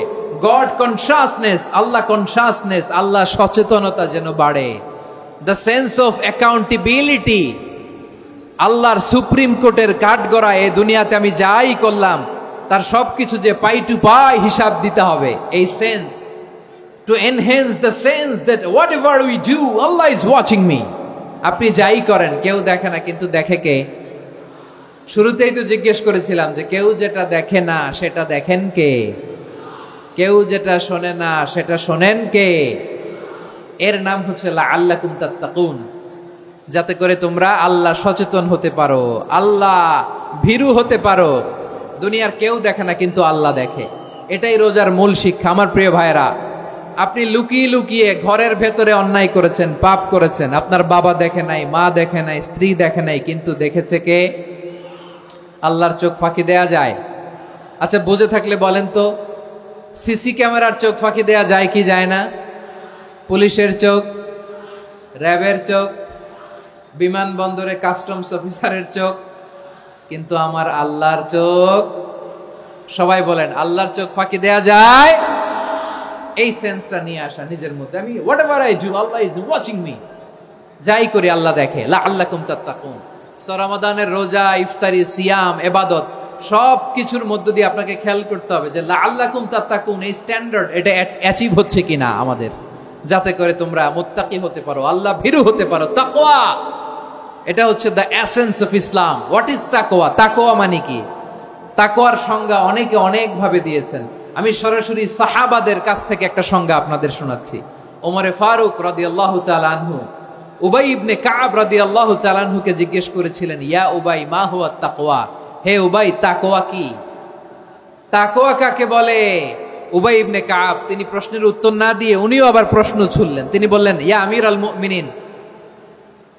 গড কনসিয়াসনেস, আল্লাহ কনসিয়াসনেস, আল্লাহ সচেতনতা যেন বাড়ে, দ্য সেন্স অফ অ্যাকাউন্টেবিলিটি। আল্লাহর সুপ্রিম কোর্টের কাঠগড়া এই দুনিয়াতে আমি যাই করলাম তার সবকিছু যে পাই টু পাই হিসাব দিতে হবে, এই sense, to enhance the sense that what ever we do Allah is watching me. আপনি যাই করেন কেউ দেখে না, কিন্তু দেখে কে? শুরুতেই তো জিজ্ঞেস করেছিলাম যে কেউ যেটা দেখে না সেটা দেখেন কে? কেউ যেটা শোনে না সেটা শোনেন কে? এর নাম হচ্ছে লাআল্লাকুম তাত্তাকুন, যাতে করে তোমরা আল্লাহ সচেতন হতে পারো, আল্লাহ ভীরু হতে পারো। দুনিয়ার কেউ দেখে না, কিন্তু আল্লাহ দেখে। এটাই রোজার মূল শিক্ষা। আমার প্রিয় ভাইরা, আপনি লুকিয়ে লুকিয়ে ঘরের ভেতরে অন্যায় করেছেন, পাপ করেছেন, আপনার বাবা দেখে নাই, মা দেখে নাই, স্ত্রী দেখে নাই, কিন্তু দেখেছে কে? আল্লাহর চোখ ফাঁকি দেয়া যায়? আচ্ছা, বুঝে থাকলে বলেন তো, সিসি ক্যামেরার চোখ ফাঁকি দেয়া যায় কি যায় না? পুলিশের চোখ, র্যাবের চোখ, বিমানবন্দরে কাস্টমস অফিসারের চোখ, কিন্তু আমার আল্লাহর চোখ? সবাই বলেন, আল্লাহর চোখ ফাঁকি দেয়া যায়? এই সেন্সটা নিয়ে আসা নিজের মধ্যে, আমি what ever I do Allah is watching me, যাই করি আল্লাহ দেখে। লাআল্লাকুম তাত্তাকুন। রমাদানের রোজা, ইফতারি, সিয়াম, ইবাদত সব কিছুর মধ্য দিয়ে আপনাকে খেয়াল করতে হবে যে লাআল্লাকুম তাত্তাকুন এই স্ট্যান্ডার্ড এটা অ্যাচিভ হচ্ছে কিনা আমাদের, যাতে করে তোমরা মুত্তাকি হতে পারো, আল্লাহ ভীরু হতে পারো। তাকওয়া, এটা হচ্ছে the essence of Islam. What is তাকওয়া? তাকওয়া মানে কি? তাকওয়ার সংজ্ঞা অনেকে অনেক ভাবে দিয়েছেন। আমি সরাসরি সাহাবাদের কাছ থেকে একটা সংজ্ঞা আপনাদের শোনাচ্ছি। ওমরে ফারুক রাদিয়াল্লাহু তাআলা আনহু উবাই ইবনে কাব রাদিয়াল্লাহু তাআলা আনহুকে জিজ্ঞেস করেছিলেন, ইয়া উবাই মা হুয়া তাকওয়া, হে উবাই তাকওয়া কি? তাকওয়া কাকে বলে? উবাই ইবনে কাব তিনি প্রশ্নের উত্তর না দিয়ে উনিও আবার প্রশ্ন ছুড়লেন। তিনি বললেন, ইয়া আমিরুল মুমিনিন,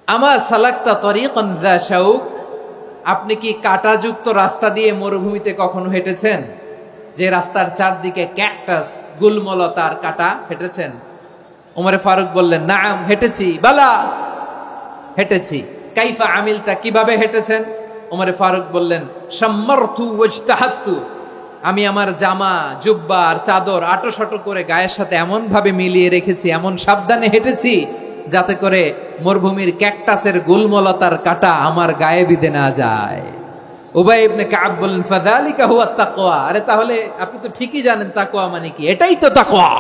আমা সালাকতা তরিকান যা শাউক, আপনি কি কাঁটাযুক্ত রাস্তা দিয়ে মরুভূমিতে কখনো হেঁটেছেন? যে রাস্তার চারদিকে ক্যাকটাস, গুলমলতার কাঁটা, হেঁটেছেন? ওমরে ফারুক বললেন, নাম, হেঁটেছি। বালা, হেঁটেছি। কাইফা আমিলতা, কিভাবে হেঁটেছেন? ওমরে ফারুক বললেন, শাম্মারতু ওয়াজতাহাতু, আমি আমার জামা, জুব্বা আর চাদর আটোসাটো করে গায়ের সাথে এমন ভাবে মিলিয়ে রেখেছি, এমন সাবধানে হেঁটেছি যাতে করে মরুভূমির ক্যাকটাসের গুলমলতার কাঁটা আমার গায়ে বিঁধে না যায়। উবাই ইবনে কাব বললেন, ফাযালিকা হুয়া তাকওয়া, আরে তাহলে আপনি তো ঠিকই জানেন তাকওয়া মানে কি, এটাই তো তাকওয়া।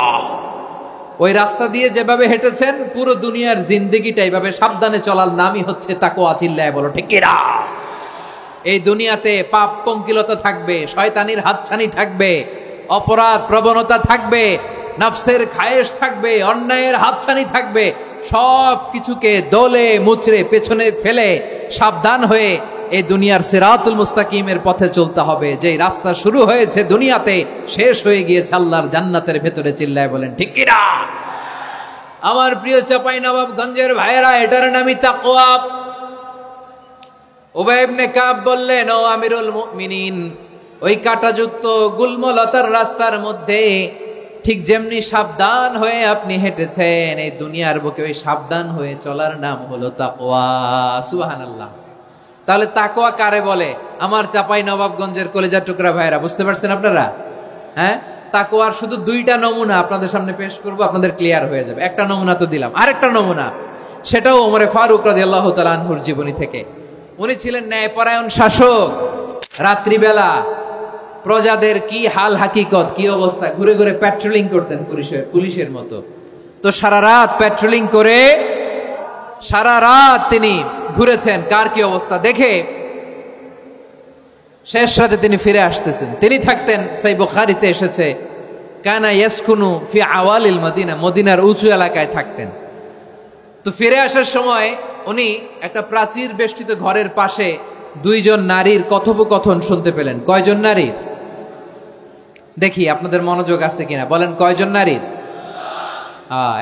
ওই রাস্তা দিয়ে যেভাবে হেঁটেছেন, পুরো দুনিয়ার জিন্দেগিটা এইভাবে সাবধানে চলার নামই হচ্ছে তাকওয়া। চিল্লায় বলো ঠিক কিনা? এই দুনিয়াতে পাপ পঙ্কিলতা থাকবে, শয়তানির হাতছানি থাকবে, অপরাধ প্রবণতা থাকবে, নফসের খায়েশ থাকবে, অন্যায়ের হাতছানি থাকবে। সব কিছুকে দোলে মুচড়ে পেছনে ফেলে সাবধান হয়ে এই দুনিয়ার সিরাতুল মুস্তাকিমের পথে চলতে হবে। যেই রাস্তা শুরু হয়েছে দুনিয়াতে, শেষ হয়ে গিয়েছে আল্লাহর জান্নাতের ভেতরে। চিল্লায় বলেন ঠিক কিনা? আমার প্রিয় চাঁপাইনবাবগঞ্জের ভাইয়েরা, এটার নামই তাকওয়া। উবাই ইবনে কাব বললেন, ও আমিরুল মুমিনিন, ওই কাঁটাযুক্ত গুলমলতার রাস্তার মধ্যে ঠিক যেমনি সাবধান হয়ে আপনি হেঁটেছেন, এই দুনিয়ার বুকে ওই সাবধান হয়ে চলার নাম হলো তাকওয়া। সুবহানাল্লাহ। তাহলে তাকওয়া কারে বলে? আমার চাঁপাইনবাবগঞ্জের কলিজার টুকরা ভাইয়েরা, বুঝতে পারছেন আপনারা? হ্যাঁ, তাকওয়ার শুধু দুইটা নমুনা আপনাদের সামনে পেশ করব, আপনাদের ক্লিয়ার হয়ে যাবে। একটা নমুনা তো দিলাম, আরেকটা নমুনা, সেটাও ওমরে ফারুক রাদিয়াল্লাহু তাআলা আনহুর জীবনী থেকে। উনি ছিলেন ন্যায়পরায়ণ শাসক। রাত্রিবেলা প্রজাদের কি হাল হাকিকত, কি অবস্থা, ঘুরে ঘুরে প্যাট্রোলিং করতেন পুলিশের মতো। তো সারা রাত প্যাট্রোলিং করে সারা রাত তিনি ঘুরেছেন কার কি অবস্থা দেখে। শেষ রাতে তিনি ফিরে আসতেছেন। তিনি থাকতেন, সেই বুখারীতে এসেছে, কানা ইয়াসকুনু ফি আওয়ালিল মদিনা, মদিনার উঁচু এলাকায় থাকতেন। তো ফিরে আসার সময় উনি একটা প্রাচীর বেষ্টিত ঘরের পাশে দুইজন নারীর কথোপকথন শুনতে পেলেন। কয়জন নারীর? দেখি আপনাদের মনোযোগ আছে কিনা, বলেন কয়জন নারীর?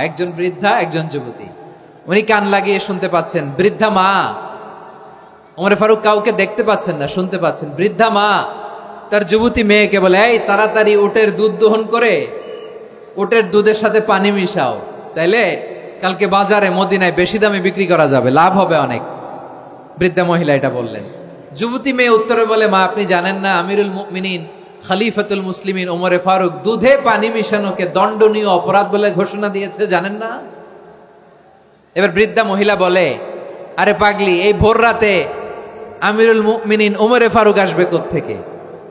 একজন বৃদ্ধা, একজন যুবতী। উনি কান লাগিয়ে শুনতে পাচ্ছেন। বৃদ্ধা মা, ওমর ফারুক কাউকে দেখতে পাচ্ছেন না, শুনতে পাচ্ছেন। বৃদ্ধা মা তার যুবতী মেয়েকে বলে, এই তাড়াতাড়ি উটের দুধ দহন করে উটের দুধের সাথে পানি মিশাও, তাইলে কালকে বাজারে মদিনায় বেশি দামে বিক্রি করা যাবে, লাভ হবে অনেক। বৃদ্ধা মহিলা এটা বললেন। যুবতী মেয়ে উত্তরে বলে, মা আপনি জানেন না আমিরুল মুমিনিন খলিফাতুল মুসলিমিন ওমরে ফারুক দুধে পানি মিশানোকে দণ্ডনীয় অপরাধ বলে ঘোষণা দিয়েছে, জানেন না? এবার বৃদ্ধা মহিলা বলে, আরে পাগলি, এই ভোর রাতে আমিরুল মুমিনিন ওমরে ফারুক আসবে কোত্থেকে?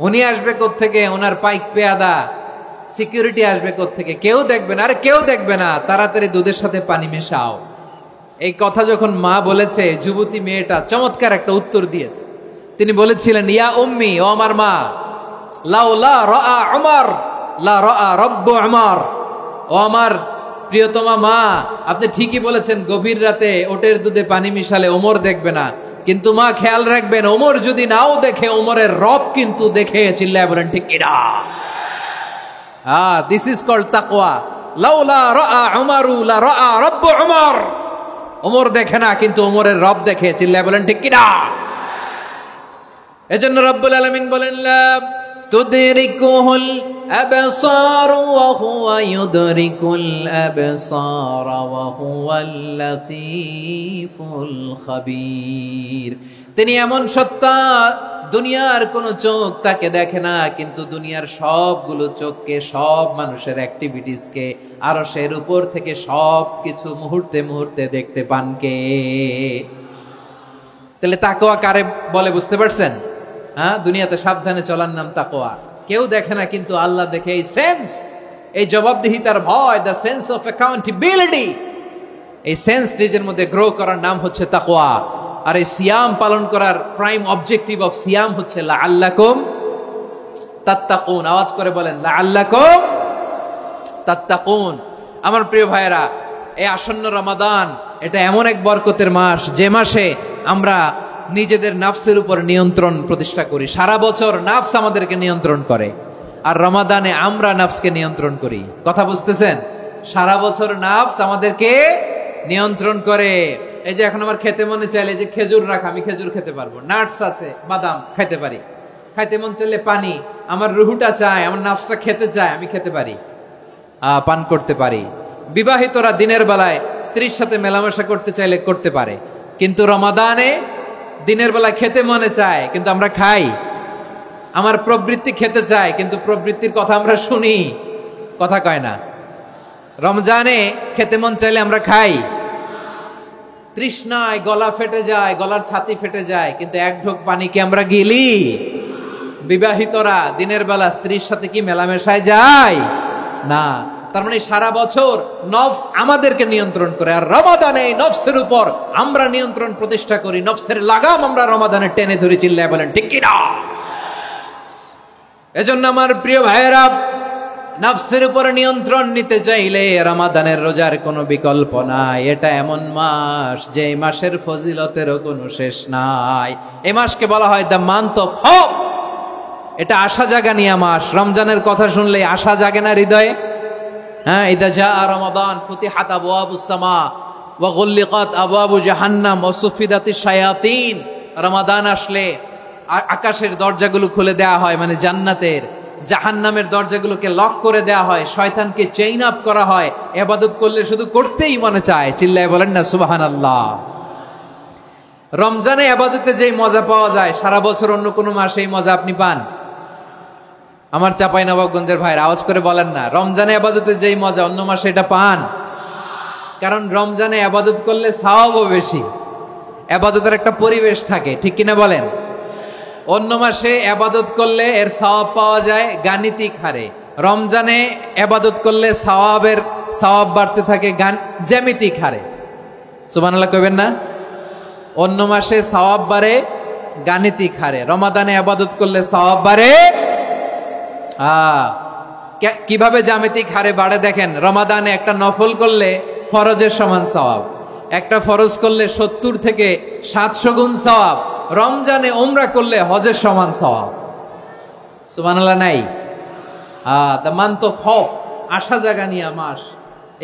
উনি আসবে কোত্থেকে? ওনার পাইক পেয়াদা সিকিউরিটি আসবে কোত্থেকে? কেউ দেখবে না। আরে কেউ দেখবে না, তাড়াতাড়ি দুধের সাথে পানি মেশাও। এই কথা যখন মা বলেছে, যুবতী মেয়েটা চমৎকার একটা উত্তর দিয়েছে। তিনি বলেছিলেন, ইয়া উম্মি, ও আমার মা, লাউলা রাআ উমর লা রাআ রব্বু উমর, ও আমার প্রিয়তমা মা, আপনি ঠিকই বলেছেন, গভীর রাতে ওটের দুধে পানি মিশালে ওমর দেখবে না, কিন্তু মা খেয়াল রাখবেন, ওমর যদি নাও দেখে, ওমরের রব কিন্তু দেখে। চিল্লায় বলেন ঠিক কিনা? দিস ইজ কল্ড তাকওয়া। লাউলা রাআ উমরু লা রাআ রব্বু উমর, ওমর দেখে না কিন্তু ওমরের রব দেখে। চিল্লায় বলেন ঠিক কিনা? এজন্য রব্বুল আলামিন বলেন, লা তুদরিকুহুল আবসার ওয়া হুয়া ইউদরিকুল আবসার ওয়া হুয়াল লাতীফুল খাবীর। তিনি এমন সত্তা, দুনিয়ার কোন চোখ তাকে দেখে না, কিন্তু দুনিয়ার সবগুলো চোখকে, সব মানুষের অ্যাক্টিভিটিসকে আরশের উপর থেকে সব কিছু মুহূর্তে মুহূর্তে দেখতে পান কে? তাহলে তাকওয়া কারে বলে বুঝতে পারছেন? দুনিয়াতে সাবধানে চলার নাম তাকওয়া। কেউ দেখে না কিন্তু আল্লাহ দেখে। এই সেন্স, এই জবাবদিহিতার ভয়, দ্য সেন্স অফ অ্যাকাউন্টেবিলিটি, এই সেন্স নিজের মধ্যে গ্রো করার নাম হচ্ছে তাকওয়া। আর এই সিয়াম পালন করার প্রাইম অবজেক্টিভ অফ সিয়াম হচ্ছে লাআল্লাকুম তাত্তাকুন। আওয়াজ করে বলেন, লাআল্লাকুম তাত্তাকুন। আমার প্রিয় ভাইয়েরা, এই আসন্ন রমাদান, এটা এমন এক বরকতের মাস যে মাসে আমরা নিজেদের নাফসের উপর নিয়ন্ত্রণ প্রতিষ্ঠা করি। সারা বছর নাফস আমাদেরকে নিয়ন্ত্রণ করে, আর রমাদানে আমরা নাফসকে নিয়ন্ত্রণ করি। কথা বুঝতেছেন? সারা বছর নাফস আমাদেরকে নিয়ন্ত্রণ করে। এই যে এখন আমার খেতে মনে চাইলে যে খেজুর রাখা, আমি খেজুর খেতে পারবো, নাটস আছে, বাদাম খাইতে পারি। খাইতে মন চাইলে পানি, আমার রুহুটা চায়, আমার নাফসটা খেতে চায়, আমি খেতে পারি, পান করতে পারি। বিবাহিতরা দিনের বেলায় স্ত্রীর সাথে মেলামেশা করতে চাইলে করতে পারে, কিন্তু রমাদানে দিনের বেলায় খেতে মনে চায় কিন্তু আমরা খাই। আমার প্রবৃত্তি খেতে চায় কিন্তু প্রবৃত্তির কথা আমরা শুনি, কথা কয় না। রমজানে খেতে মন চাইলে আমরা খাই, তৃষ্ণায় গলা ফেটে যায়, গলার ছাতি ফেটে যায়, কিন্তু এক ঢোক পানি কি আমরা গিলি? বিবাহিতরা দিনের বেলা স্ত্রীর সাথে কি মেলামেশায় যায় না। তার মানে সারা বছর নফস আমাদেরকে নিয়ন্ত্রণ করে, আর রমাদানে নফসের উপর আমরা নিয়ন্ত্রণ প্রতিষ্ঠা করি। নফসের লাগাম আমরা রমাদানে টেনে ধরে, চিল্লায় বলেন ঠিক কি না? এজন্য আমার প্রিয় ভাইয়েরা, নফসের উপর নিয়ন্ত্রণ নিতে চাইলে রমাদানের রোজার কোনো বিকল্প নাই। এটা এমন মাস যে মাসের ফজিলতেরও কোনো শেষ নাই। এই মাসকে বলা হয় দ্য মান্থ অফ হোপ। এটা আশা জাগানিয়া মাস। রমজানের কথা শুনলে আশা জাগে না হৃদয়ে? হ্যাঁ, ইদা জাআ রমাদান ফুতিহাত আবওয়াবুস সামা ওয়া গুল্লিকাত আবওয়াবু জাহান্নাম ওয়া সুফিদাতিশ শায়াতিন। রমাদান আসলে আকাশের দরজাগুলো খুলে দেয়া হয়, মানে জান্নাতের। জাহান্নামের দরজাগুলোকে লক করে দেয়া হয়, শয়তানকে চেইন আপ করা হয়। ইবাদত করলে শুধু করতেই মনে চায়, চিল্লায় বলেন না সুবহানাল্লাহ। রমজানে ইবাদতে যেই মজা পাওয়া যায়, সারা বছর অন্য কোনো মাসে এই মজা আপনি পান? আমার চাঁপাইনবাবগঞ্জের ভাইরা আওয়াজ করে বলেন না, রমজানে ইবাদতে যেই মজা অন্য মাসে এটা পান? কারণ রমজানে ইবাদত করলে সওয়াবও বেশি, ইবাদতের একটা পরিবেশ থাকে, ঠিক কিনা বলেন? অন্য মাসে ইবাদত করলে এর সওয়াব পাওয়া যায় গাণিতিক হারে, রমজানে ইবাদত করলে সওয়াব বাড়তে থাকে জ্যামিতিক হারে। সুবহানাল্লাহ কইবেন না? অন্য মাসে সওয়াব বাড়ে গাণিতিক হারে, রমাদানে ইবাদত করলে সওয়াব বাড়ে কিভাবে জ্যামিতিক হারে বাড়ে দেখেন। রমাদানে একটা নফল করলে ফরজের সমান সওয়াব, একটা ফরজ করলে 70 থেকে 700 গুণ সওয়াব। রমজানে উমরা করলে হজের সমান সওয়াব। সুবহানাল্লাহ নাই? দ্য মান্থ অফ হোপ, আশা জাগানিয়া মাস।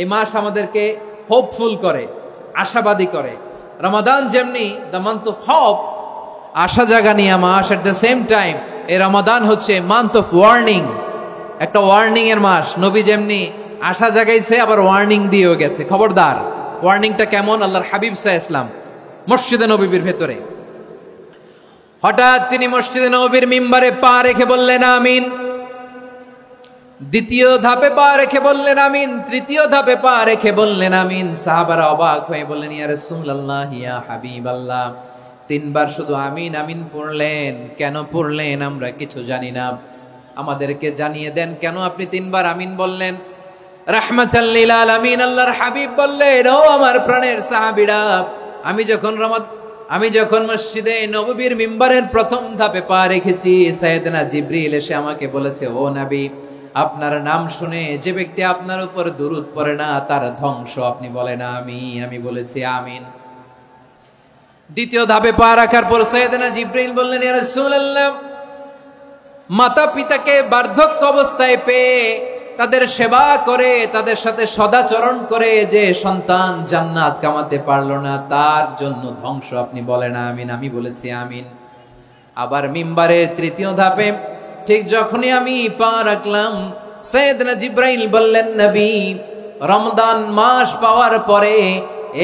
এই মাস আমাদেরকে হোপফুল করে, আশাবাদী করে। রমাদান যেমনি দ্য মান্থ অফ হোপ, আশা জাগানিয়া মাস, এট দ্য সেম টাইম এই রমাদান হচ্ছে মান্থ অফ ওয়ার্নিং, একটা ওয়ার্নিং এর মাস। নবী যেমনি আশা জাগাইছে, আবার ওয়ার্নিং দিয়েও গেছে, খবরদার। ওয়ার্নিংটা কেমন? আল্লাহর হাবিব সাল্লাল্লাহু আলাইহি ওয়াসাল্লাম মসজিদে নববীর ভেতরে, হঠাৎ তিনি মসজিদে নববীর মিম্বারে পা রেখে বললেন আমিন। দ্বিতীয় ধাপে পা রেখে বললেন আমিন, তৃতীয় ধাপে পা রেখে বললেন আমিন। সাহাবারা অবাক হয়ে বললেন, ইয়া রাসূলুল্লাহ, ইয়া হাবিবাল্লাহ, 3 বার শুধু আমিন আমিন পড়লেন, কেন পড়লেন আমরা কিছু জানি না, আমাদেরকে জানিয়ে দেন কেন আপনি 3 বার আমিন বললেন। রাহমাতাল লিল আলামিন আল্লাহর হাবিব বললেন, ও আমার প্রাণের সাহাবীরা, আমি যখন মসজিদে নববীর মিম্বারের প্রথম ধাপে পা রেখেছি, সাইয়েদনা জিবরিল এসে আমাকে বলেছে, ও নবী, আপনার নাম শুনে যে ব্যক্তি আপনার উপর দুরূদ পড়ে না তার ধ্বংস। আপনি বলেন আমিন। আমি বলেছি আমিন। দ্বিতীয় ধাপে পা রাখার পর সাইয়েদনা জিবরিল বললেন, ইয়া রাসূলুল্লাহ, মাতা পিতাকে বার্ধক্য অবস্থায় পেয়ে তাদের সেবা করে, তাদের সাথে সদাচরণ করে যে সন্তান জান্নাত কামাতে পারলো না, তার জন্য ধ্বংস। আপনি বলেন আমিন। আমি বলেছি আমিন। আবার মিম্বারের তৃতীয় ধাপে ঠিক যখনই আমি পা রাখলাম, সাইয়েদনা জিবরাইল বললেন, নবী, রমজান মাস পাওয়ার পরে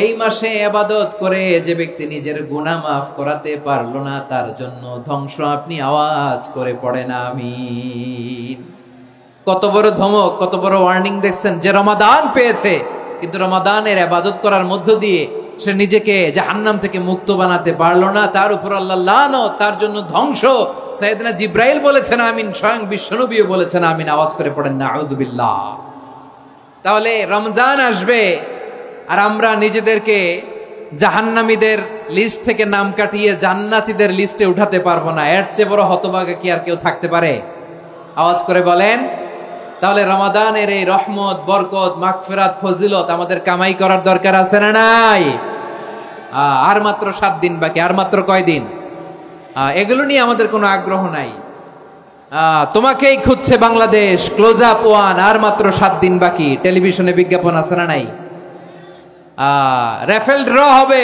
এই মাসে ইবাদত করে যে ব্যক্তি নিজের গুনাহ মাফ করাতে পারলো না, তার জন্য ধ্বংস। আপনি আওয়াজ করে পড়েন আমিন। কত বড় ধমক, কত বড় ওয়ার্নিং দেখছেন। যে রমাদান পেয়েছে কিন্তু রমাদানের ইবাদত করার মধ্য দিয়ে সে নিজেকে জাহান্নাম থেকে মুক্ত বানাতে পারলো না, তার উপর আল্লাহ লানত, তার জন্য ধ্বংস। সাইয়েদনা জিবরাইল বলেছেন আমিন, স্বয়ং বিশ্বনবীও বলেছেন আমিন। আওয়াজ করে পড়েন নাউযু বিল্লাহ। তাহলে রমজান আসবে আর আমরা নিজেদেরকে জাহান্নামীদের লিস্ট থেকে নাম কাটিয়ে জান্নাতীদের লিস্টে উঠাতে পারবো না। এর চেয়ে বড় হতভাগা কি আর কেউ থাকতে পারে? আওয়াজ করে বলেন। তাহলে রমাদানের এই রহমত, বরকত, মাগফিরাত, ফজিলত আমাদের কামাই করার দরকার আছে না নাই? আর মাত্র 7 দিন বাকি, আর মাত্র কয় দিন? এগুলো নিয়ে আমাদের কোনো আগ্রহ নাই। তোমাকেই খুঁজছে বাংলাদেশ, ক্লোজ আপ ওয়ান, আর মাত্র 7 দিন বাকি। টেলিভিশনে বিজ্ঞাপন আছে না নাই? রেফেল ড্র হবে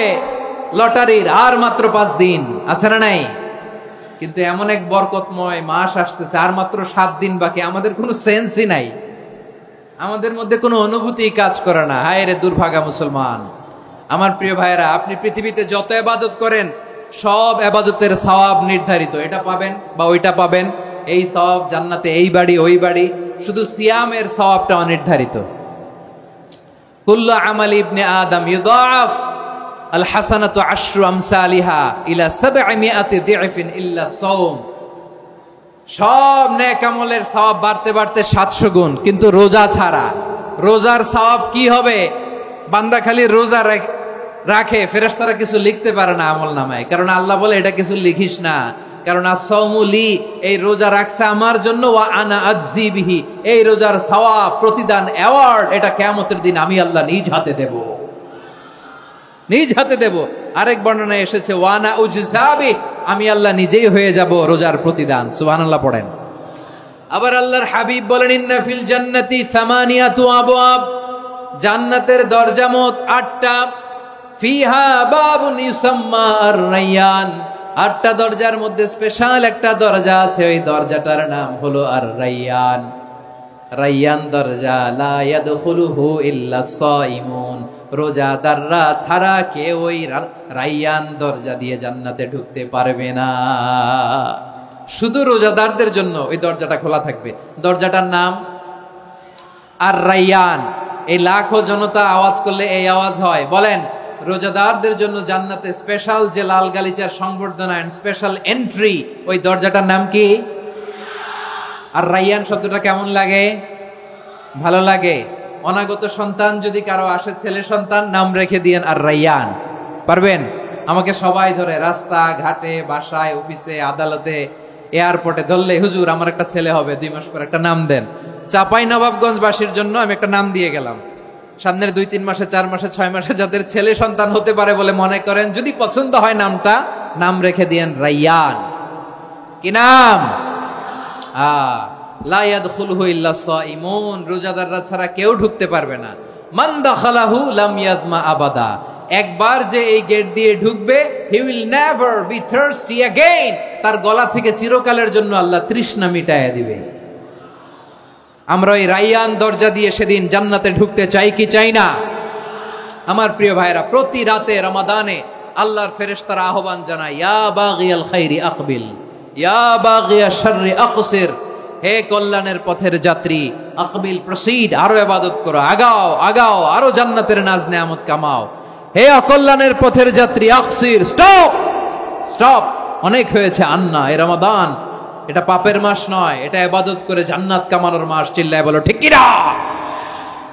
লটারির, আর মাত্র 5 দিন, আছে না নাই? কিন্তু এমন এক বরকতময় মাস আসতেছে, আর মাত্র 7 দিন বাকি। আমাদের কোনো সেন্সই নাই, আমাদের মধ্যে কোনো অনুভূতি কাজ করে না। হায় রে দুর্ভাগা মুসলমান। আমার প্রিয় ভাইয়েরা, আপনি পৃথিবীতে যত ইবাদত করেন সব ইবাদতের সওয়াব নির্ধারিত। এটা পাবেন বা ওইটা পাবেন, এই সওয়াব জান্নাতে, এই বাড়ি ওই বাড়ি। শুধু সিয়ামের সওয়াবটা অনির্ধারিত। কুল্লু আমালি ইবনে আদম ইউদাফ আল হাসানাতু আশরু আমসালিহা ইলা 700 দি'ফিন ইল্লা সাওম। সব নেক আমলের সওয়াব বাড়তে বাড়তে 700 গুণ, কিন্তু রোজা ছাড়া। রোজার সওয়াব কি হবে? বান্দা খালি রোজা রাখে, ফেরেশতারা কিছু লিখতে পারে না আমলনামায়, কারণ আল্লাহ বলে এটা কিছু লিখিস না, কারণ as-সাওমু লি, এই রোজা রাখছে আমার জন্য, ওয়া আনা আজজি বিহি, এই রোজার সওয়াব, প্রতিদান, অ্যাওয়ার্ড, এটা কিয়ামতের দিন আমি আল্লাহ নিজ হাতে দেব, নিজ হাতে দেব। আরেক বর্ণনায় এসেছে ওয়া আনা উজজাবি, আমি আল্লাহ নিজেই হয়ে যাব রোজার প্রতিদান। সুবহানাল্লাহ পড়েন। আবার আল্লাহর হাবিব বলেন ইন্না ফিল জান্নাতি 8 আবওয়াব, জান্নাতের দরজা মোট 8টা। ফিহা বাবুন ইউসাম্মা আর-রায়্যান, 8টা দরজার মধ্যে স্পেশাল একটা দরজা আছে, ওই দরজাটার নাম হলো আর-রায়্যান। রায়্যান দরজা, লা ইয়াদখুলুহু ইল্লা সাইমুন, রোজাদাররা ছাড়া কেউ ওই রায়্যান দরজা দিয়ে জান্নাতে ঢুকতে পারবে না। শুধু রোজাদারদের জন্য ওই দরজাটা খোলা থাকবে। দরজাটার নাম আর-রায়্যান। এই লাখো জনতা আওয়াজ করলে এই আওয়াজ হয়, বলেন রোজাদারদের জন্য জান্নাতে স্পেশাল যে লাল গালিচার সংবর্ধনা এন্ড স্পেশাল এন্ট্রি, ওই দরজাটার নাম কি? আর-রায়্যান শব্দটা কেমন লাগে? ভালো লাগে। অনাগত সন্তান যদি কারো আসে, ছেলে সন্তান, নাম রেখে দিয়েন আর-রায়্যান। পারবেন? আমাকে সবাই ধরে রাস্তা ঘাটে, বাসায়, অফিসে, আদালতে, এয়ারপোর্টে ধরলে, হুজুর আমার একটা ছেলে হবে 2 মাস পর, একটা নাম দেন। চাপাই নবাবগঞ্জবাসীর জন্য আমি একটা নাম দিয়ে গেলাম। সামনের 2-3 মাসে, 4 মাসে, 6 মাসে যাদের ছেলে সন্তান হতে পারে বলে মনে করেন, যদি পছন্দ হয় নামটা, নাম রেখে দিয়েন রায়্যান। কি নাম? লা ইয়াদখুলুহু ইল্লা সাইমুন, রোজাদাররা ছাড়া কেউ ঢুকতে পারবে না। মান দাখালাহু লাম ইয়াযমা আবাদা, একবার যে এই গেট দিয়ে ঢুকবে, he will never be thirsty again, তার গলা থেকে চিরকালের জন্য আল্লাহ তৃষ্ণা মিটায়া দিবে। আমরা ওই রায়্যান দরজা দিয়ে সেদিন জান্নাতে ঢুকতে চাই কি চাই না? আমার প্রিয় ভাইরা, প্রতি রাতে রমাদানে আল্লাহর ফেরেশতারা আহ্বান জানায়, ইয়া বাগিয়াল খাইরি আকবিল, ইয়া বাগিয়াশ শাররি আকসির, হে কল্যাণের পথের যাত্রী, আকবিল, প্রসিড, আরো ইবাদত করো, আগাও আগাও, আরো জান্নাতের নাজ নেয়ামত কামাও। হে অকল্যাণের পথের যাত্রী, আকসির, স্টপ স্টপ, অনেক হয়েছে। আন্না, এ রমাদান এটা পাপের মাস নয়, এটা ইবাদত করে জান্নাত কামানোর মাস। চিল্লায় বলো ঠিক কিনা?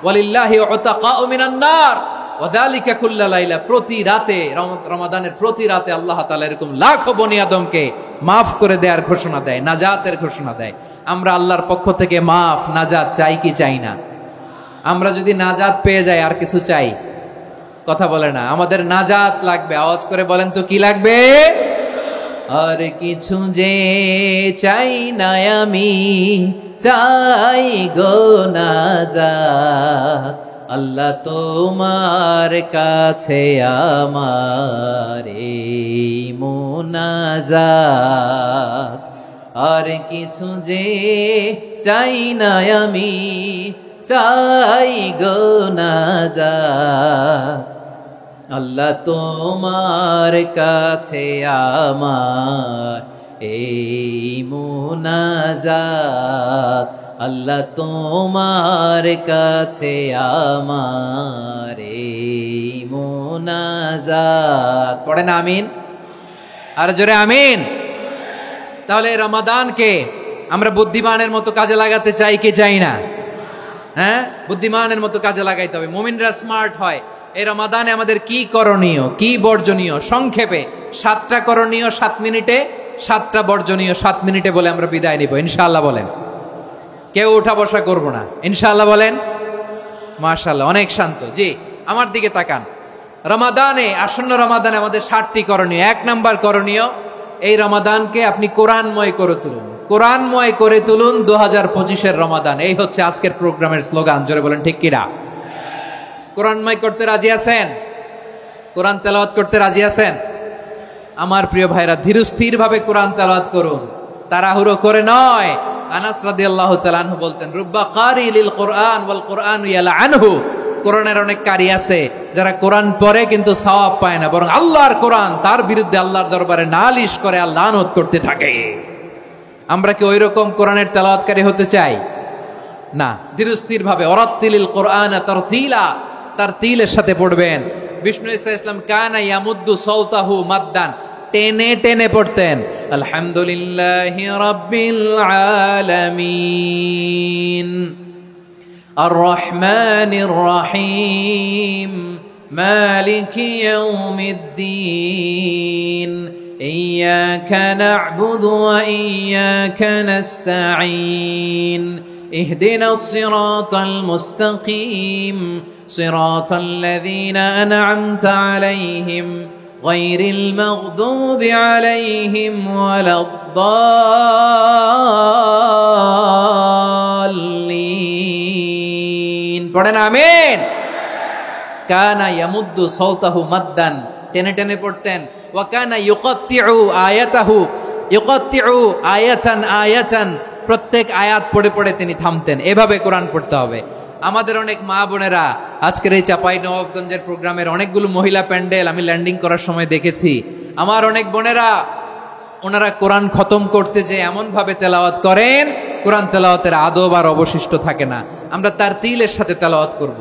ওয়ালিল্লাহি উতাকাউ মিনান নার ওয়া যালিকা কুল্লা লাইলা, প্রতি রাতে, রমাদানের প্রতি রাতে আল্লাহ তাআলা এরকম লাখো বনি আদমকে মাফ করে দেওয়ার ঘোষণা দেয়, নাজাতের ঘোষণা দেয়। আমরা আল্লাহর পক্ষ থেকে মাফ, নাজাত চাই কি চাই না? আমরা যদি নাজাত পেয়ে যাই, আর কিছু চাই? কথা বলে না। আমাদের নাজাত লাগবে। আওয়াজ করে বলেন তো কি লাগবে? আর কিছু যে চাই না আমি, চাই গো নাজাত, আল্লাহ তোমার কাছে আমার এই মুনাজাত। আর কিছু যে চাই না আমি, চাই গো নাজাত, আল্লাহ তোমার কাছে আমার এই মুনাজাত, আল্লাহ তোমার কাছে আমার এই মুনাজাত। পড়েন আমিন, আর জোরে আমিন। তাহলে রমাদানকে আমরা বুদ্ধিমানের মতো কাজে লাগাতে চাই কি চাই না? হ্যাঁ, বুদ্ধিমানের মতো কাজে লাগাইতে হবে। মুমিনরা স্মার্ট হয়। এই রমাদানে আমাদের কি করণীয়, কি বর্জনীয়, সংক্ষেপে 7টা করণীয় 7 মিনিটে, 7টা বর্জনীয় 7 মিনিটে বলে আমরা বিদায় নিব ইনশাআল্লাহ। বলেন কেউ উঠা বসা করবো না ইনশাআল্লাহ বলেন। মাশাআল্লাহ, অনেক শান্ত। জি, আমার দিকে তাকান। রমাদানে, আসন্ন রমাদানে আমাদের 7টি করণীয়। 1 নাম্বার করণীয়, এই রমাদানকে আপনি কোরআনময় করে তুলুন। কোরআনময় করে তুলুন 2025-এর রমাদান। এই হচ্ছে আজকের প্রোগ্রামের স্লোগান। জোরে বলেন ঠিক কিনা? কোরআনময় করতে রাজি আছেন? কোরআন তেলাওয়াত করতে রাজি আছেন? আমার প্রিয় ভাইরা, ধীরস্থির ভাবে কোরআন তেলাওয়াত করুন, তাড়াহুড়ো করে নয়। আনাস রাদিয়াল্লাহু তাআলা আনহু বলতেন, রুব্বা কারি লিল কোরআন ওয়াল কোরআনু ইয়ালআনহু। কোরআনের অনেক কারি আছে যারা কোরআন পড়ে কিন্তু সওয়াব পায় না, বরং আল্লাহর কোরআন তার বিরুদ্ধে আল্লাহর দরবারে নালিশ করে আর লানত করতে থাকে। আমরা কি ওইরকম কোরআনের তেলাওয়াতকারী হতে চাই? না। ধীরস্থির ভাবে ওয়ারাত্তিলিল কোরআন তারতিলা, তারতিলের সাথে পড়বেন। বিষ্ণু ঈসা ইসলাম কানা ইয়ামুদ্দু সাওতাহু মাদ্দান, টেনে টেনে পড়তেন। আলহামদুলিল্লাহি রাব্বিল আলামিন আর রহমানির রহিম মালিকি ইয়াউমিদ্দিন ইয়্যাকা না'বুদু ওয়া ইয়্যাকা নাস্তাঈন ইহদিনাস সিরাতাল মুস্তাকিম সিরাতাল লাযীনা আন'আমতা আলাইহিম গায়রিল মাগদুবি আলাইহিম ওয়ালাদ-দাল্লিন। পড়েন আমিন। কানা ইয়ামুদ্দু সাওতাহু মাদ্দান, টেনে টেনে পড়তেন। ওয়া কানা ইউকাত্তিউ আয়াতাহু, ইউকাত্তিউ আয়াতান আয়াতান, প্রত্যেক আয়াত পড়ে পড়ে তিনি থামতেন। এভাবে কোরআন পড়তে হবে। আমাদের অনেক মা বোনেরা আজকের এই চাঁপাইনবাবগঞ্জের প্রোগ্রামের অনেকগুলো মহিলা প্যান্ডেল আমি ল্যান্ডিং করার সময় দেখেছি। আমার অনেক বোনেরা, ওনারা কোরআন খতম করতে যে এমন ভাবে তেলাওয়াত করেন, কোরআন তেলাওয়াতের আদব আর অবশিষ্ট থাকে না। আমরা তারতিলের সাথে তেলাওয়াত করব,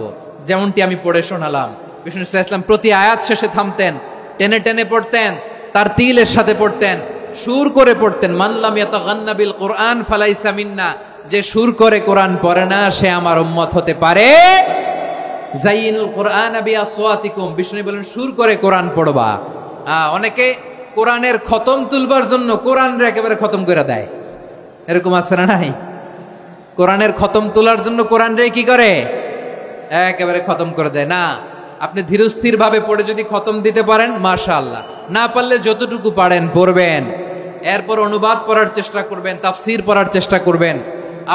যেমনটি আমি পড়ে শোনালাম। বিষ্ণু ইসলাম প্রতি আয়াত শেষে থামতেন, টেনে টেনে পড়তেন, তারতিলের সাথে পড়তেন, সুর করে পড়তেন। মানলাম ইয়াতাগান্না বিল কোরআন ফালাইসা মিন্না, যে সুর করে কোরআন পড়ে না সে আমার উম্মত হতে পারে। যাইনুল কোরআন বিআসওয়াতিকুম, বিষ্ণু বলেন সুর করে কোরআন পড়বা। অনেকে কোরআনের খতম তুলবার জন্য কোরআনরে একেবারে খতম করে দেয়, এরকম আছে না নাই? কোরআনের খতম তোলার জন্য কোরআনরে কি করে? একেবারে খতম করে দেয়। না, আপনি ধীরস্থির ভাবে পড়ে যদি খতম দিতে পারেন মাশাআল্লাহ, না পারলে যতটুকু পারেন পড়বেন। এরপর অনুবাদ পড়ার চেষ্টা করবেন, তাফসীর পড়ার চেষ্টা করবেন।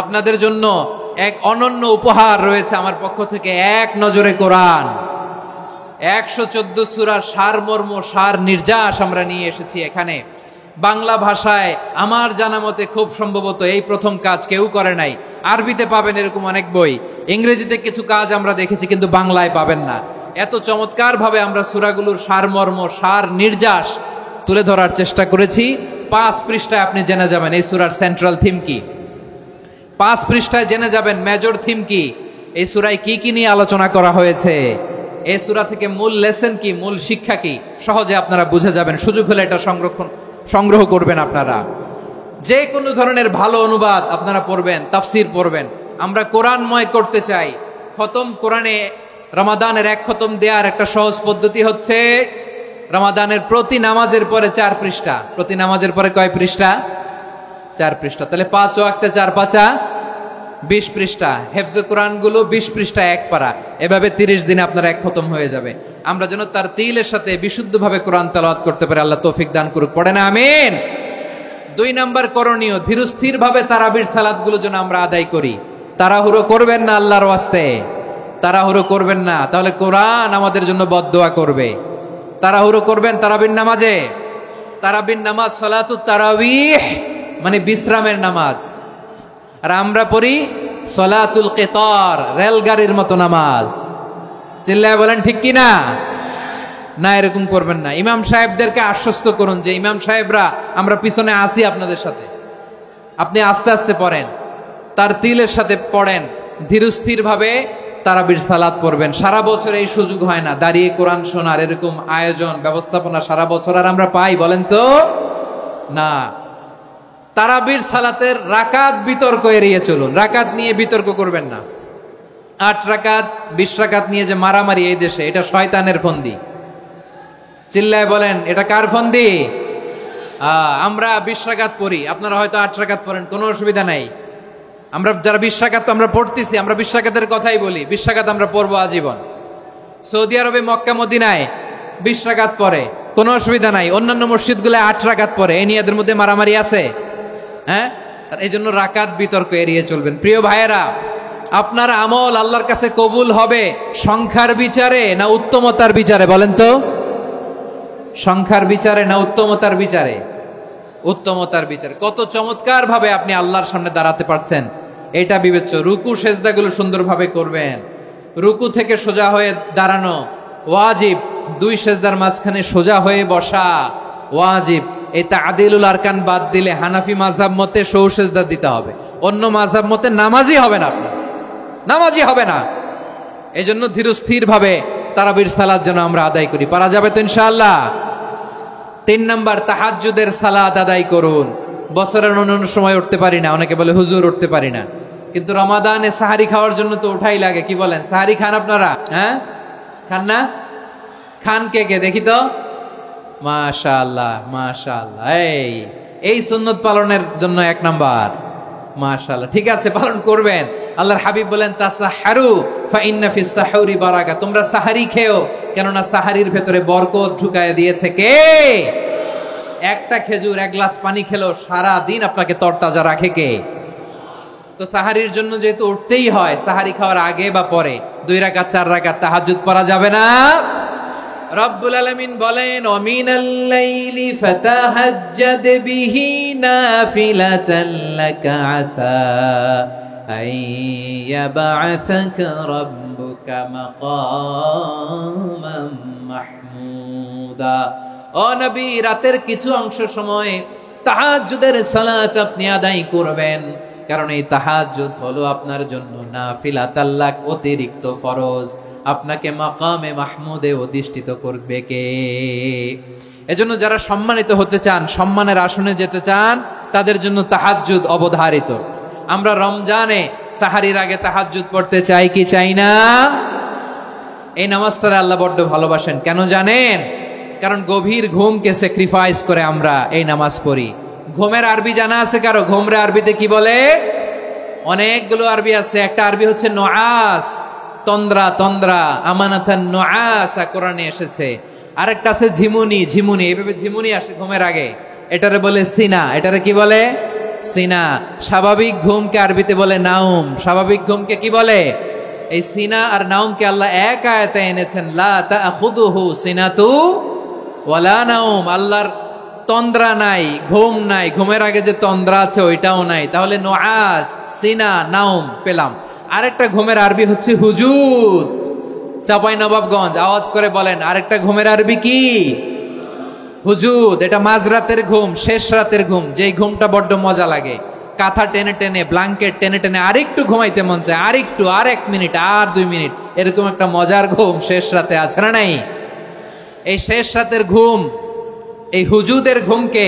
আপনাদের জন্য এক অনন্য উপহার রয়েছে আমার পক্ষ থেকে, এক নজরে কোরআন। 114 সূরার সারমর্ম, সার নির্যাস আমরা নিয়ে এসেছি এখানে বাংলা ভাষায়। আমার জানা মতে খুব সম্ভবত এই প্রথম কাজ, কেউ করে নাই। আরবিতে পাবেন এরকম অনেক বই, ইংরেজিতে কিছু কাজ আমরা দেখেছি, কিন্তু বাংলায় পাবেন না। এত চমৎকার ভাবে আমরা সূরাগুলোর সারমর্ম, সার নির্যাস তুলে ধরার চেষ্টা করেছি। 5 পৃষ্ঠায় আপনি জেনে যাবেন এই সূরার সেন্ট্রাল থিম কি। 5 পৃষ্ঠায় জেনে যাবেন মেজর থিম কি, এই সূরায় কি কি নিয়ে আলোচনা করা হয়েছে, এই সূরা থেকে মূল লেসন কি, মূল শিক্ষা কি, সহজে আপনারা বুঝে যাবেন। সুযোগ হলে এটা সংগ্রহ করবেন। আপনারা যে কোনো ধরনের ভালো অনুবাদ আপনারা পড়বেন, তাফসীর পড়বেন। আমরা কোরআনময় করতে চাই। খতম কোরআনে রমাদানের 1 খতম দেওয়ার একটা সহজ পদ্ধতি হচ্ছে, রমাদানের প্রতি নামাজের পরে 4 পৃষ্ঠা। প্রতি নামাজের পরে কয় পৃষ্ঠা? 4 পৃষ্ঠা। তাহলে 5 ওয়াক্তে 4 পাঁচা 20 পৃষ্ঠা। হেফজে কোরআন গুলো 20 পৃষ্ঠা 1 পারা। এভাবে 30 দিনে আপনার 1 খতম হয়ে যাবে। আমরা যেন তারতিলের সাথে বিশুদ্ধভাবে কোরআন তেলাওয়াত করতে পারি, আল্লাহ তৌফিক দান করুক। পড়েন আমিন। 2 নাম্বার করণীয়, ধীরস্থির ভাবে তারাবির সালাত গুলো যেন আমরা আদায় করি। তাড়াহুড়ো করবেন না, আল্লাহর ওয়াস্তে তাড়াহুড়ো করবেন না, তাহলে কোরআন আমাদের জন্য বদদোয়া করবে। তাড়াহুড়ো করবেন তারাবির নামাজে। তারাবির নামাজ সালাতুত তারাবিহ মানে বিশ্রামের নামাজ, আর আমরা পড়ি সালাতুল কিতার, রেলগাড়ির মতো নামাজ। চিল্লায় বলেন ঠিক কি না? না, এরকম করবেন না। ইমাম সাহেবদেরকে আশ্বস্ত করুন যে ইমাম সাহেবরা আমরা পিছনে আসি আপনাদের সাথে, আপনি আস্তে আস্তে পড়েন, তারতিলের সাথে পড়েন, ধীরস্থির ভাবে তারাবির সালাত পড়বেন। সারা বছর এই সুযোগ হয় না দাঁড়িয়ে কোরআন শোনার, এরকম আয়োজন ব্যবস্থাপনা সারা বছর আর আমরা পাই বলেন তো? না। তারাবির সালাতের রাকাত বিতর্ক এড়িয়ে চলুন। রাকাত নিয়ে বিতর্ক করবেন না। 8 রাকাত 20 রাকাত নিয়ে যে মারামারি এই দেশে, এটা শয়তানের ফন্দি। চিল্লায় বলেন এটা কার ফন্দি? আমরা 20 রাকাত পড়ি, আপনারা হয়তো 8 রাকাত পড়েন, কোনো অসুবিধা নাই। আমরা যারা 20 রাকাত আমরা পড়তেছি, আমরা 20 রাকাতের কথাই বলি, 20 রাকাত আমরা পড়বো আজীবন। সৌদি আরবে মক্কা মদিনায় 20 রাকাত পড়ে, কোনো অসুবিধা নাই। অন্যান্য মসজিদগুলো 8 রাকাত পড়ে, এই নিয়ে এদের মধ্যে মারামারি আছে? হ্যাঁ, এই জন্য রাকাত বিতর্ক এড়িয়ে চলবেন। প্রিয় ভাইয়েরা, আপনার আমল আল্লাহর কাছে কবুল হবে সংখ্যার বিচারে না উত্তমতার বিচারে? বলেন তো, সংখ্যার বিচারে না উত্তমতার বিচারে? উত্তমতার বিচারে। কত চমৎকার ভাবে আপনি আল্লাহর সামনে দাঁড়াতে পারছেন এটা বিবেচ্য। রুকু সেজদাগুলো সুন্দরভাবে করবেন, রুকু থেকে সোজা হয়ে দাঁড়ানো ওয়াজিব, 2 সেজদার মাঝখানে সোজা হয়ে বসা ওয়াজিব। এই তা'দিলুল আরকান বাদ দিলে হানাফি মাযহাব মতে সৌ সেজদা দিতে হবে, অন্য মাযহাব মতে নামাজই হবে না, আপনার নামাজই হবে না। এই জন্য ধীরস্থির ভাবে তারাবির সালাত যেন আমরা আদায় করি। পারা যাবে তো ইনশাআল্লাহ? 3 নাম্বার, তাহাজ্জুদের সালাত আদায় করুন। বছরের অন্য সময় উঠতে পারি না, অনেকে বলে হুজুর উঠতে পারি না, কিন্তু রমাদানে সাহারি খাওয়ার জন্য তো উঠাই লাগে। কি বলেন, সাহারি খান আপনারা? হ্যাঁ, খান না? খান কে কে দেখি তো? মাশাআল্লাহ মাশাআল্লাহ। এই সুন্নত পালনের জন্য 1 নাম্বার। মাশাআল্লাহ, ঠিক আছে, পালন করবেন। আল্লাহর হাবিব বলেন তাসাহহারু ফা ইন্না ফিস সাহুরি বারাকা, তোমরা সাহারি খেও, কেননা সাহারির ভেতরে বরকত ঢুকায় দিয়েছে কে? একটা খেজুর, 1 গ্লাস পানি খেলো সারা দিন আপনাকে তরতাজা রাখে কে? তো সাহারির জন্য যেহেতু উঠতেই হয়, সাহারি খাওয়ার আগে বা পরে 2 রাকাত 4 রাকাত তাহাজ্জুদ পড়া যাবে না? রব্বুল আলামিন বলেন ওয়ামিনাল লাইলি ফাতাহাজ্জাদ বিহি নাফিলাতান লাকা আসা আইয়াবআসাকা রাব্বুকা মাকামান মাহমুদা। ও নবী, রাতের কিছু অংশ সময় তাহাজ্জুদের সালাত আপনি আদায় করবেন, কারণ এই তাহাজ্জুদ হলো আপনার জন্য নাফিলাতাল লাক, অতিরিক্ত ফরজ। আপনাকে মাকামে মাহমুদে অধিষ্ঠিত করবে কে? এজন্য যারা সম্মানিত হতে চান, সম্মানের আসনে যেতে চান, তাদের জন্য তাহাজ্জুদ অবধারিত। আমরা রমজানে সাহারির আগে তাহাজ্জুদ পড়তে চাই কি চাই না? এই নামাজটারে আল্লাহ বড্ড ভালোবাসেন। কেন জানেন? কারণ গভীর ঘুমকে স্যাক্রিফাইস করে আমরা এই নামাজ পড়ি। ঘুমের আরবি জানা আছে কারো? ঘুমরে আরবিতে কি বলে? অনেকগুলো আরবি আছে। একটা আরবি হচ্ছে নুআস, তন্দ্রা, তন্দ্রা, আমানাতান নুআসা কোরআনে এসেছে। আরেকটা আছে ঝিমুনি, ঝিমুনি, এইভাবে ঝিমুনি আসে ঘুমের আগে, এটারে বলে সিনা। এটারে কি বলে? সিনা। স্বাভাবিক ঘুমকে আরবিতে বলে নাউম। স্বাভাবিক ঘুমকে কি বলে? এই সিনা আর নাউমকে আল্লাহ এক আয়াতে এনেছেন, লা তাখুযুহু সিনাতু ওয়ালা নাউম। আল্লাহর তন্দ্রা নাই, ঘুম নাই, ঘুমের আগে যে তন্দ্রা আছে ওইটাও নাই। তাহলে নুআস, সিনা, নাউম পেলাম। আরেকটা ঘুমের আরবি হচ্ছে হুজুদ। চাঁপাইনবাবগঞ্জ আওয়াজ করে বলেন, আরেকটা ঘুমের আরবি কি? হুজুদ। এটা মাঝরাতের ঘুম, শেষ রাতের ঘুম, যেই ঘুমটা বড্ড মজা লাগে। কাঁথা টেনে টেনে, ব্ল্যাঙ্কেট টেনে টেনে আরেকটু ঘুমাইতে মন চায়, আরেকটু, আর 1 মিনিট, আর 2 মিনিট, এরকম একটা মজার ঘুম শেষ রাতে আছে না নাই? এই শেষ রাতের ঘুম, এই হুজুদের ঘুমকে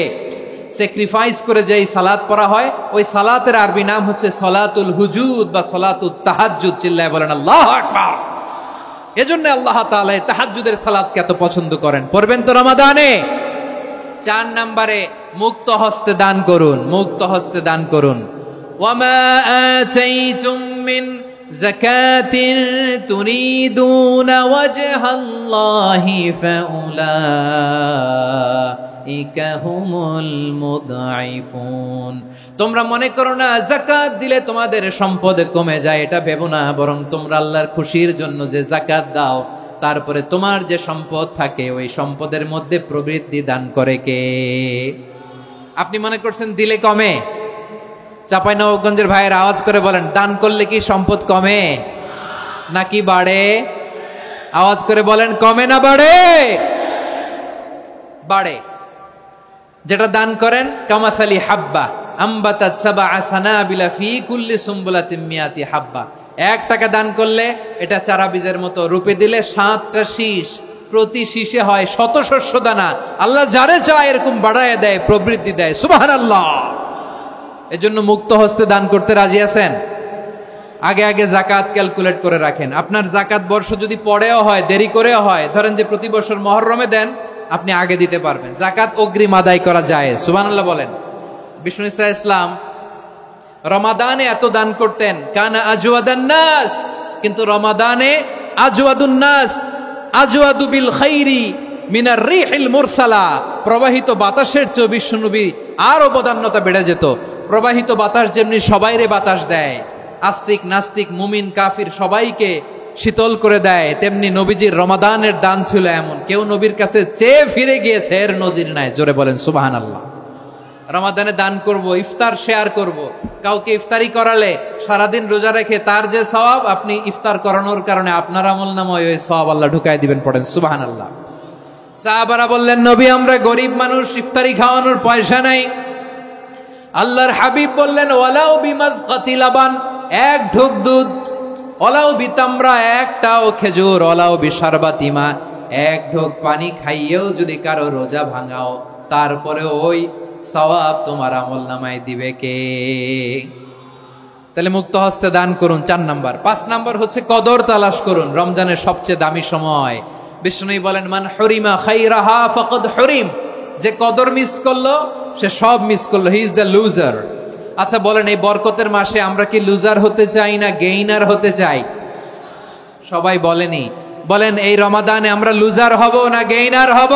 স্যাক্রিফাইস করে যেই সালাত পড়া হয়, ওই সালাতের আরবি নাম হচ্ছে সলাতুল হুজুদ বা সলাতুত তাহাজ্জুদ। চিল্লায় বলেন আল্লাহু আকবার। এজন্য আল্লাহ তাআলা এই তাহাজ্জুদের সালাতকে এত পছন্দ করেন। পড়বেন তো রমাদানে। 4 নম্বরে মুক্ত হস্তে দান করুন, মুক্ত হস্তে দান করুন। ওয়ামা আতাইতুম মিন যাকাতিন তুরিদুনা ওয়াজহাল্লাহি ফাউলাইকা হুমুল মুদঈফুন। তোমরা মনে করো না যাকাত দিলে তোমাদের সম্পদ কমে যায়, এটা ভেবো না। বরং তোমরা আল্লাহর খুশির জন্য যে যাকাত দাও, তারপরে তোমার যে সম্পদ থাকে ওই সম্পদের মধ্যে প্রবৃদ্ধি দান করে কে? আপনি মনে করছেন দিলে কমে? চাঁপাইনবাবগঞ্জের ভাইয়ের আওয়াজ করে বলেন, দান করলে কি সম্পদ কমে নাকি বাড়ে? আওয়াজ করে বলেন, কমে না বাড়ে? বাড়ে। যেটা দান করেন, কামাসালি হাব্বা আম্বাতাত সাবআ সানাবিলা ফি কুল্লি সুম্বুলাতিন মিয়াতি হাব্বা। 1 টাকা দান করলে এটা চারা বীজের মতো, রূপে দিলে 7টা শীষ, প্রতি শীষে হয় 100 শস্য দানা। আল্লাহ যারে চায় এরকম বাড়ায় দেয়, প্রবৃদ্ধি দেয়। সুবহানাল্লাহ। এজন্য মুক্ত হস্তে দান করতে রাজি আছেন? আগে আগে যাকাত ক্যালকুলেট করে রাখেন। আপনার যাকাত বর্ষ যদি পরেও হয়, দেরি করেও হয়, ধরেন যে প্রতি বছর মুহররমে দেন, আপনি আগে দিতে পারবেন। যাকাত অগ্রিম আদায় করা যায়। সুবহানাল্লাহ বলেন। বিষ্ণু ইসা ইসলাম রমাদানে এত দান করতেন, কানা আজওয়াদান নাস, কিন্তু রমাদানে আজওয়াদুন নাস আজওয়াদু বিল খাইরি মিনার রিহিল মুরসালা, প্রবাহিত বাতাসের চেয়ে বিশ্বনবী আরো বদান্যতা বেড়ে যেত। প্রবাহিত বাতাস যেমনি সবাইরে বাতাস দেয়, আস্তিক নাস্তিক মুমিন কাফির সবাইকে শীতল করে দেয়, তেমনি নবীজির রমাদানের দান ছিল এমন, কেউ নবীর কাছে চেয়ে ফিরে গিয়েছে এর নজির নাই। জোরে বলেন সুবহানাল্লাহ। রমাদানে দান করব, ইফতার শেয়ার করব। কাউকে ইফতারি করালে সারাদিন রোজা রেখে তার যে সওয়াব, আপনি ইফতার করানোর কারণে আপনার আমলনামায় ওই সওয়াব আল্লাহ ঢুকাই দিবেন। পড়েন সুবহানাল্লাহ। সাহাবারা বললেন, নবী আমরা গরিব মানুষ, ইফতারি খাওয়ানোর পয়সা নাই। আল্লাহর হাবিব বললেন, ওয়ালাউ বিমাজকাতি লাবান, এক ঢোক দুধ, ওয়ালাউ বিতামরা, একটাও খেজুর, ওয়ালাউ বিশারবাতিমা, এক ঢোক পানি খাইয়েও যদি কারো রোজা ভাঙাও, তারপরে ওই সওয়াব তোমার আমলনামায় দিবে কে? তাহলে মুক্ত হস্তে দান করুন, 4 নাম্বার। 5 নাম্বার হচ্ছে কদর তালাশ করুন। রমজানের সবচেয়ে দামি সময়। বিষ্ণু বলেন, মান হরিমা খাইরাহা ফাকাদ হরিম, যে কদর মিস করলো সে সব মিস করলো, হি ইজ দ্য লুজার। আচ্ছা বলেন, এই বরকতের মাসে আমরা কি লুজার হতে চাই না গেইনার হতে চাই? সবাই বলেনি, বলেন এই রমাদানে আমরা লুজার হব না গেইনার হব?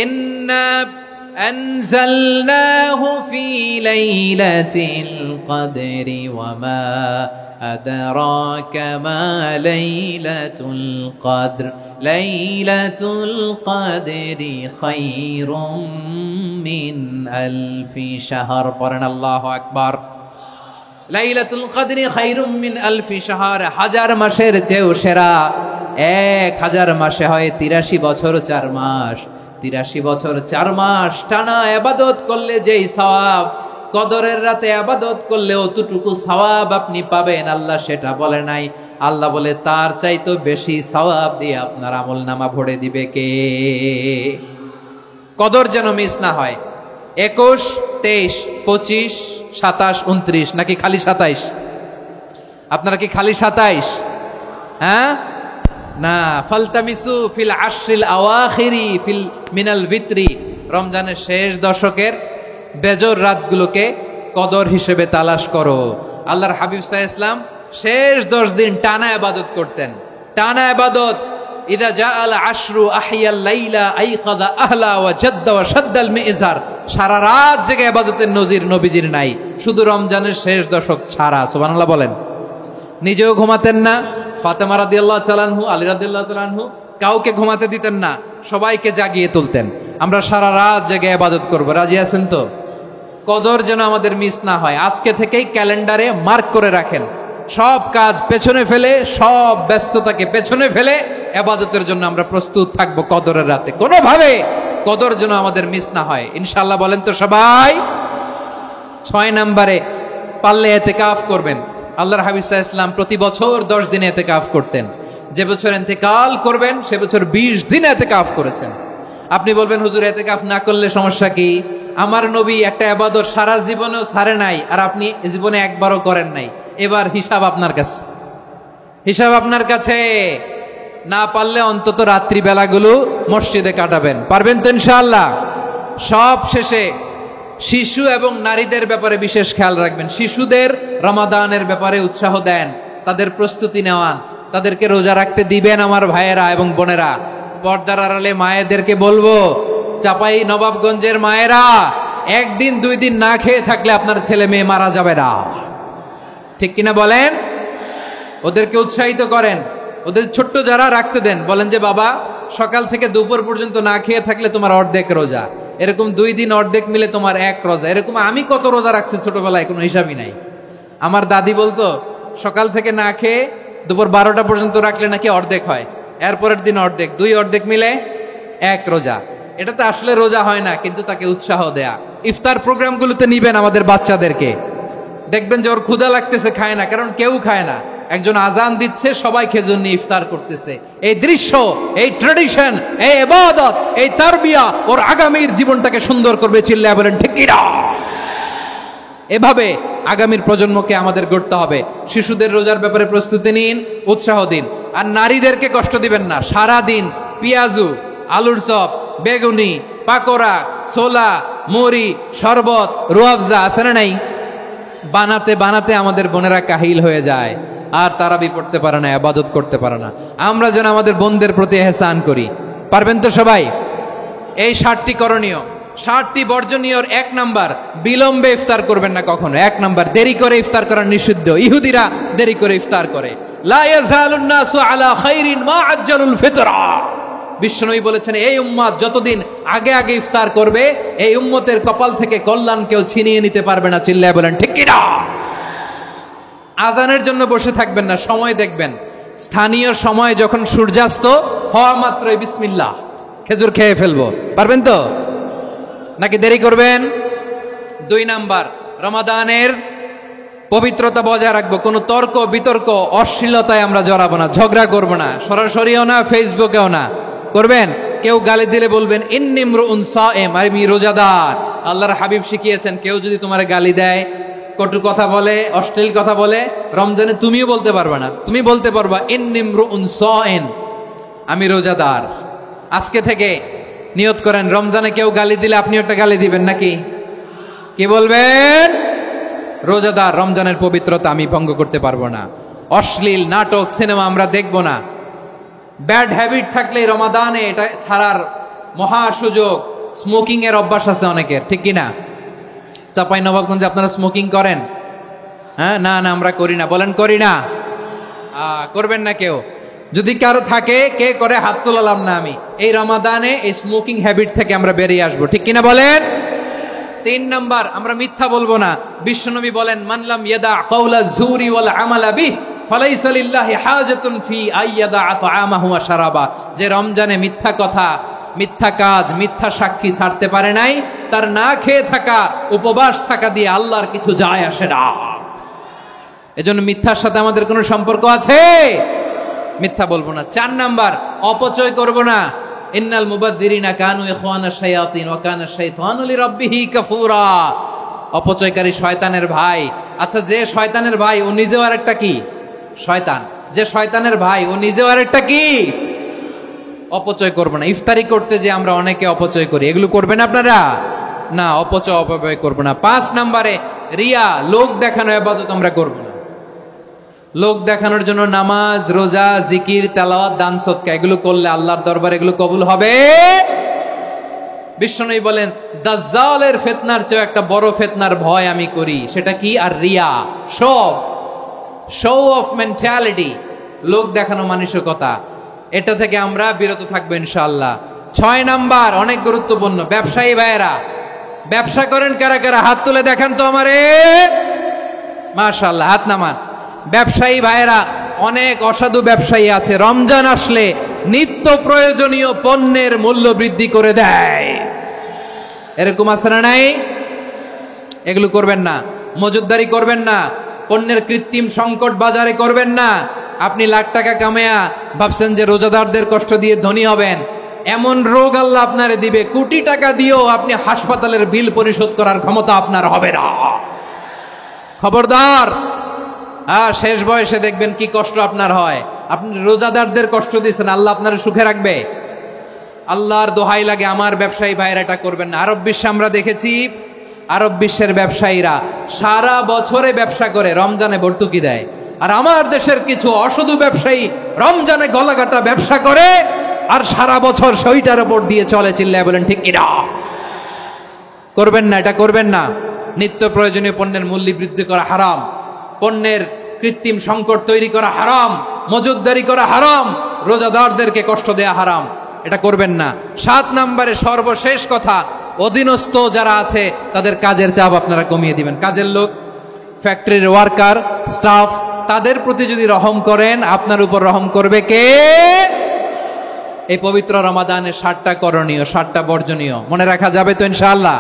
ইন্না আনজালনাহু ফি লাইলাতিল কদরি ওয়া মা আদরাকা মা লাইলাতুল কদর লাইলাতুল কদরি খায়রুম মিন আলফি শাহর। পড়েন আল্লাহু আকবার। লাইলাতুল কদরি খায়রুম মিন আলফি শাহর, 1000 মাসের চেয়েও সেরা। 1000 মাসে হয় 83 বছর 4 মাস। 83 বছর 4 মাস টানা ইবাদত করলে যেই সওয়াব, কদরের রাতে ইবাদত করলে অতটুকু সওয়াব আপনি পাবেন, আল্লাহ সেটা বলে নাই। আল্লাহ বলে তার চাইতে বেশি সওয়াব দিয়ে আপনার আমলনামা ভরে দিবে কে? কদর যেন মিস না হয়। 21, 23, 25, 27, 29 নাকি খালি 27? আপনারা কি খালি 27? হ্যাঁ না, ফালতামিসু ফিল আশরিল আওয়াখিরি ফিল মিনাল ভিতরি, রমজানের শেষ দশকের বেজর রাতগুলোকে কদর হিসেবে তালাশ করো। আল্লাহর হাবিব সাল্লাল্লাহু আলাইহি ওয়াসাল্লাম শেষ 10 দিন টানা ইবাদত করতেন, টানা ইবাদত। ইদা জাআল আশরু আহিয়াল লাইলা আইকাদা আহলা ওয়া জাদ্দা ওয়া শাদ্দাল মিজার, সারা রাত জেগে ইবাদতের নজির নবীজির নাই, শুধু রমজানের শেষ দশক ছাড়া। সুবহানাল্লাহ বলেন। নিজেও ঘুমাতেন না, ফাতেমা রাদিয়াল্লাহু তাআলা আনহু, আলী রাদিয়াল্লাহু তাআলা আনহু কাউকে ঘুমাতে দিতেন না, সবাইকে জাগিয়ে তুলতেন। আমরা সারা রাত জেগে ইবাদত করব, রাজি আছেন তো? কদর যেন আমাদের মিস না হয়। আজকে থেকেই ক্যালেন্ডারে মার্ক করে রাখেন, সব কাজ পেছনে ফেলে, সব ব্যস্ততাকে পেছনে ফেলে ইবাদতের জন্য আমরা প্রস্তুত থাকবো কদরের রাতে। কোনোভাবে কদর যেন আমাদের মিস না হয়, ইনশাআল্লাহ। বলেন তো সবাই। 6 নম্বরে পারলে ইতিকাফ করবেন। আল্লাহর হাবিব সাল্লাল্লাহু আলাইহি ওয়াসাল্লাম প্রতি বছর 10 দিন ইতিকাফ করতেন। যে বছর ইন্তেকাল করবেন সে বছর 20 দিন ইতিকাফ করেছেন। আপনি বলবেন, হুজুর ইতিকাফ না করলে সমস্যা কি? আমার নবী একটা ইবাদত সারা জীবনেও ছাড়ে নাই, আর আপনি জীবনে একবারও করেন নাই। এবার হিসাব আপনার কাছে, হিসাব আপনার কাছে। না পারলে অন্তত রাত্রি বেলাগুলো মসজিদে কাটাবেন। পারবেন তো ইনশাআল্লাহ? সব শেষে শিশু এবং নারীদের ব্যাপারে বিশেষ খেয়াল রাখবেন। শিশুদের রমাদানের ব্যাপারে উৎসাহ দেন, তাদের প্রস্তুতি নেওয়ান, তাদেরকে রোজা রাখতে দিবেন। আমার ভাইয়েরা এবং বোনেরা, পর্দার আড়ালে মায়েদেরকে বলবো, চাপাই নবাবগঞ্জের মায়েরা, 1 দিন 2 দিন না খেয়ে থাকলে আপনার ছেলে মেয়ে মারা যাবে না, ঠিক কিনা বলেন? ওদেরকে উৎসাহিত করেন, ওদের ছোট্ট যারা রাখতে দেন, বলেন যে বাবা সকাল থেকে দুপুর পর্যন্ত না খেয়ে থাকলে তোমার অর্ধেক রোজা, এরকম 2 দিন অর্ধেক মিলে তোমার 1 রোজা। এরকম আমি কত রোজা রাখছি ছোটবেলায়, কোনো হিসাবই নাই। আমার দাদি বলতো সকাল থেকে না খেয়ে দুপুর 12টা পর্যন্ত রাখলে নাকি অর্ধেক হয়, এরপরের দিন অর্ধেক, 2 অর্ধেক মিলে 1 রোজা। এটা তো আসলে রোজা হয় না, কিন্তু তাকে উৎসাহ দেয়া। ইফতার প্রোগ্রামগুলোতে নিবেন আমাদের বাচ্চাদেরকে, দেখবেন যে ওর ক্ষুধা লাগতেছে, খায় না, কারণ কেউ খায় না। একজন আজান দিচ্ছে, সবাই খেজুর নিয়ে ইফতার করতেছে। এই দৃশ্য, এই ট্র্যাডিশন, এই ইবাদত, এই তারবিয়া ওর আগামীর জীবনটাকে সুন্দর করবে। চিল্লায় বলেন ঠিক কি না? এভাবে আগামীর প্রজন্মকে আমাদের গড়তে হবে। শিশুদের রোজার ব্যাপারে প্রস্তুতি নিন, উৎসাহ দিন। আর নারীদেরকে কষ্ট দিবেন না। সারা দিন পেঁয়াজু, আলুর চপ, বেগুনি, পাকোড়া, ছোলা, মুড়ি, শরবত, রুয়াবজা আছে না নাই? বানাতে বানাতে আমাদের বোনেরা কাহিল হয়ে যায়, আর তারাবি পড়তে পারে না, ইবাদত করতে পারে না। আমরা যেন আমাদের বোনদের প্রতি ইহসান করি। পারবেন তো সবাই? এই 60টি করণীয়, 60টি বর্জনীয়। 1 নাম্বার, বিলম্বে ইফতার করবেন না কখনো। 1 নাম্বার, দেরি করে ইফতার করা নিষিদ্ধ। ইহুদিরা দেরি করে ইফতার করে। লা ইয়াজালুন নাসু আলা খাইরিন মা আজ্জালুল ফিতরা। বিশ্বনবী বলেছেন, এই উম্মত যতদিন আগে আগে ইফতার করবে, এই উম্মতের কপাল থেকে কল্যাণ কেউ ছিনিয়ে নিতে পারবে না। চিল্লায় বলেন ঠিক কি না? আজানের জন্য বসে থাকবেন না, সময় দেখবেন। স্থানীয় সময় যখন সূর্যাস্ত হওয়া মাত্রই বিসমিল্লাহ, খেজুর খেয়ে ফেলবো। পারবেন তো নাকি দেরি করবেন? 2 নাম্বার, রমাদানের পবিত্রতা বজায় রাখবো। কোনো তর্ক বিতর্ক অশ্লীলতায় আমরা জড়াবো না, ঝগড়া করবো না, সরাসরিও না, ফেসবুকেও না। করবেন? কেউ গালি দিলে বলবেন ইন্নী ইমরুউন সায়েম, আমি রোজাদার। আল্লাহর হাবিব শিখিয়েছেন, কেউ যদি তোমার গালি দেয়, কটু কথা বলে, অশ্লীল কথা বলে, রমজানে তুমিও বলতে পারবে না। তুমি বলতে পারবা ইন্নী ইমরুউন সায়েম, আমি রোজাদার। আজকে থেকে নিয়ত করেন, রমজানে কেউ গালি দিলে আপনি একটা গালি দিবেন নাকি? কি বলবেন? রোজাদার, রমজানের পবিত্রতা আমি ভঙ্গ করতে পারবো না। অশ্লীল নাটক, সিনেমা আমরা দেখবো না। ব্যাড হ্যাবিট থাকলে রমাদানে এটা ছাড়ার মহা সুযোগ। স্মোকিং এর অভ্যাস আছে অনেকের, ঠিক কিনা? চাঁপাইনবাবগঞ্জে আপনারা স্মোকিং করেন? হ্যাঁ, না না আমরা করি না। বলেন করি না? করবেন না কেউ? যদি কারো থাকে, কে করে হাত তোলালাম না আমি। এই রমাদানে এই স্মোকিং হ্যাবিট থেকে আমরা বেরিয়ে আসবো, ঠিক কিনা বলেন? 3 নাম্বার, আমরা মিথ্যা বলবো না। বিশ্বনবী বলেন, মানলাম ইয়াদা কাওলা যুরি ওয়াল আমালা বিহি ফালাইসা লিল্লাহি হাজাতুন ফি আইয়াদা তাআমাহু ওয়া শারাবা। যে রমজানে মিথ্যা কথা, মিথ্যা কাজ, মিথ্যা সাক্ষী ছাড়তে পারে নাই, তার না খেয়ে থাকা, উপবাস থাকা দিয়ে আল্লাহর কিছু যায় আসে না। এজন্য মিথ্যার সাথে আমাদের কোনো সম্পর্ক আছে? মিথ্যা বলবো না। 4 নাম্বার, অপচয় করব না। ইন্নাল মুবাযযিরিনা কানু ইখওয়ানাশ শায়াতিন ওয়া কানা শাইতানু লিরাব্বিহি কাফুরা। অপচয়কারী শয়তানের ভাই। আচ্ছা, যে শয়তানের ভাই ও নিজেও আরেকটা কি? শয়তান। যে শয়তানের ভাই ও নিজেও আরেকটা কি? অপচয় করব না। ইফতারি করতে যে আমরা অনেকে অপচয় করি, এগুলো করবেন আপনারা? না, অপচয় অপব্যয় করব না। 5 নাম্বারে, রিয়া, লোক দেখানো ইবাদত আমরা করব না। লোক দেখানোর জন্য নামাজ, রোজা, জিকির, তেলাওয়াত, দান, সদকা এগুলো করলে আল্লাহর দরবারে এগুলো কবুল হবে? বিশ্বনবী বলেন, দাজ্জালের ফিতনার চেয়ে একটা বড় ফিতনার ভয় আমি করি। সেটা কি? আর রিয়া, শো অফ মেন্টালিটি, লোক দেখানো মানসিকতা। এটা থেকে আমরা বিরত থাকবো ইনশাআল্লাহ। 6 নাম্বার, অনেক গুরুত্বপূর্ণ। ব্যবসায়ী ভাইয়েরা, ব্যবসা করেন কারা কারা? হাত তুলে দেখান তো আমারে। মাশাআল্লাহ, হাত নামান। ব্যবসায়ী ভাইয়েরা, অনেক অসাধু ব্যবসায়ী আছে, রমজান আসলে নিত্য প্রয়োজনীয় পণ্যের মূল্য বৃদ্ধি করে দেয়। এরকম আছে না নাই? এগুলো করবেন না। মজুদদারি করবেন না। পণ্যের কৃত্রিম সংকট বাজারে করবেন না। আপনি লাখ টাকা কামায়া ভাবছেন যে রোজাদারদের কষ্ট দিয়ে ধনী হবেন। এমন রোগ আল্লাহ আপনারে দিবে, কোটি টাকা দিয়েও আপনি হাসপাতালের বিল পরিশোধ করার ক্ষমতা আপনার হবে না। খবরদার। শেষ বয়সে দেখবেন কি কষ্ট আপনার হয়। আপনি রোজাদারদের কষ্ট দিয়েছেন, আল্লাহ আপনার সুখে রাখবে? আল্লাহর দোহাই লাগে, আমার ব্যবসায়ী ভাইয়েরা এটা করবেন না। আরব বিশ্বে আমরা দেখেছি, আরব বিশ্বের ব্যবসায়ীরা সারা বছরে ব্যবসা করে, রমজানে ভর্তুকি দেয়। আর আমার দেশের কিছু অসাধু ব্যবসায়ী রমজানে গলাকাটা ব্যবসা করে আর সারা বছর সইটার উপর দিয়ে চলে। চিল্লায় বলেন ঠিক কিনা? করবেন না, এটা করবেন না। নিত্য প্রয়োজনীয় পণ্যের মূল্য বৃদ্ধি করা হারাম। পণ্যের কৃত্রিম সংকট তৈরি করা হারাম। মজুদদারি করা হারাম। রোজাদারদেরকে কষ্ট দেয়া হারাম। এটা করবেন না। 7 নাম্বারে সর্বশেষ কথা, অধীনস্থ যারা আছে তাদের কাজের চাপ আপনারা কমিয়ে দিবেন। কাজের লোক, ফ্যাক্টরির ওয়ার্কার, স্টাফ, তাদের প্রতি যদি রহম করেন, আপনার উপর রহম করবে কে? এই পবিত্র রমাদানে 7টা করণীয়, 7টা বর্জনীয় মনে রাখা যাবে তো ইনশাআল্লাহ?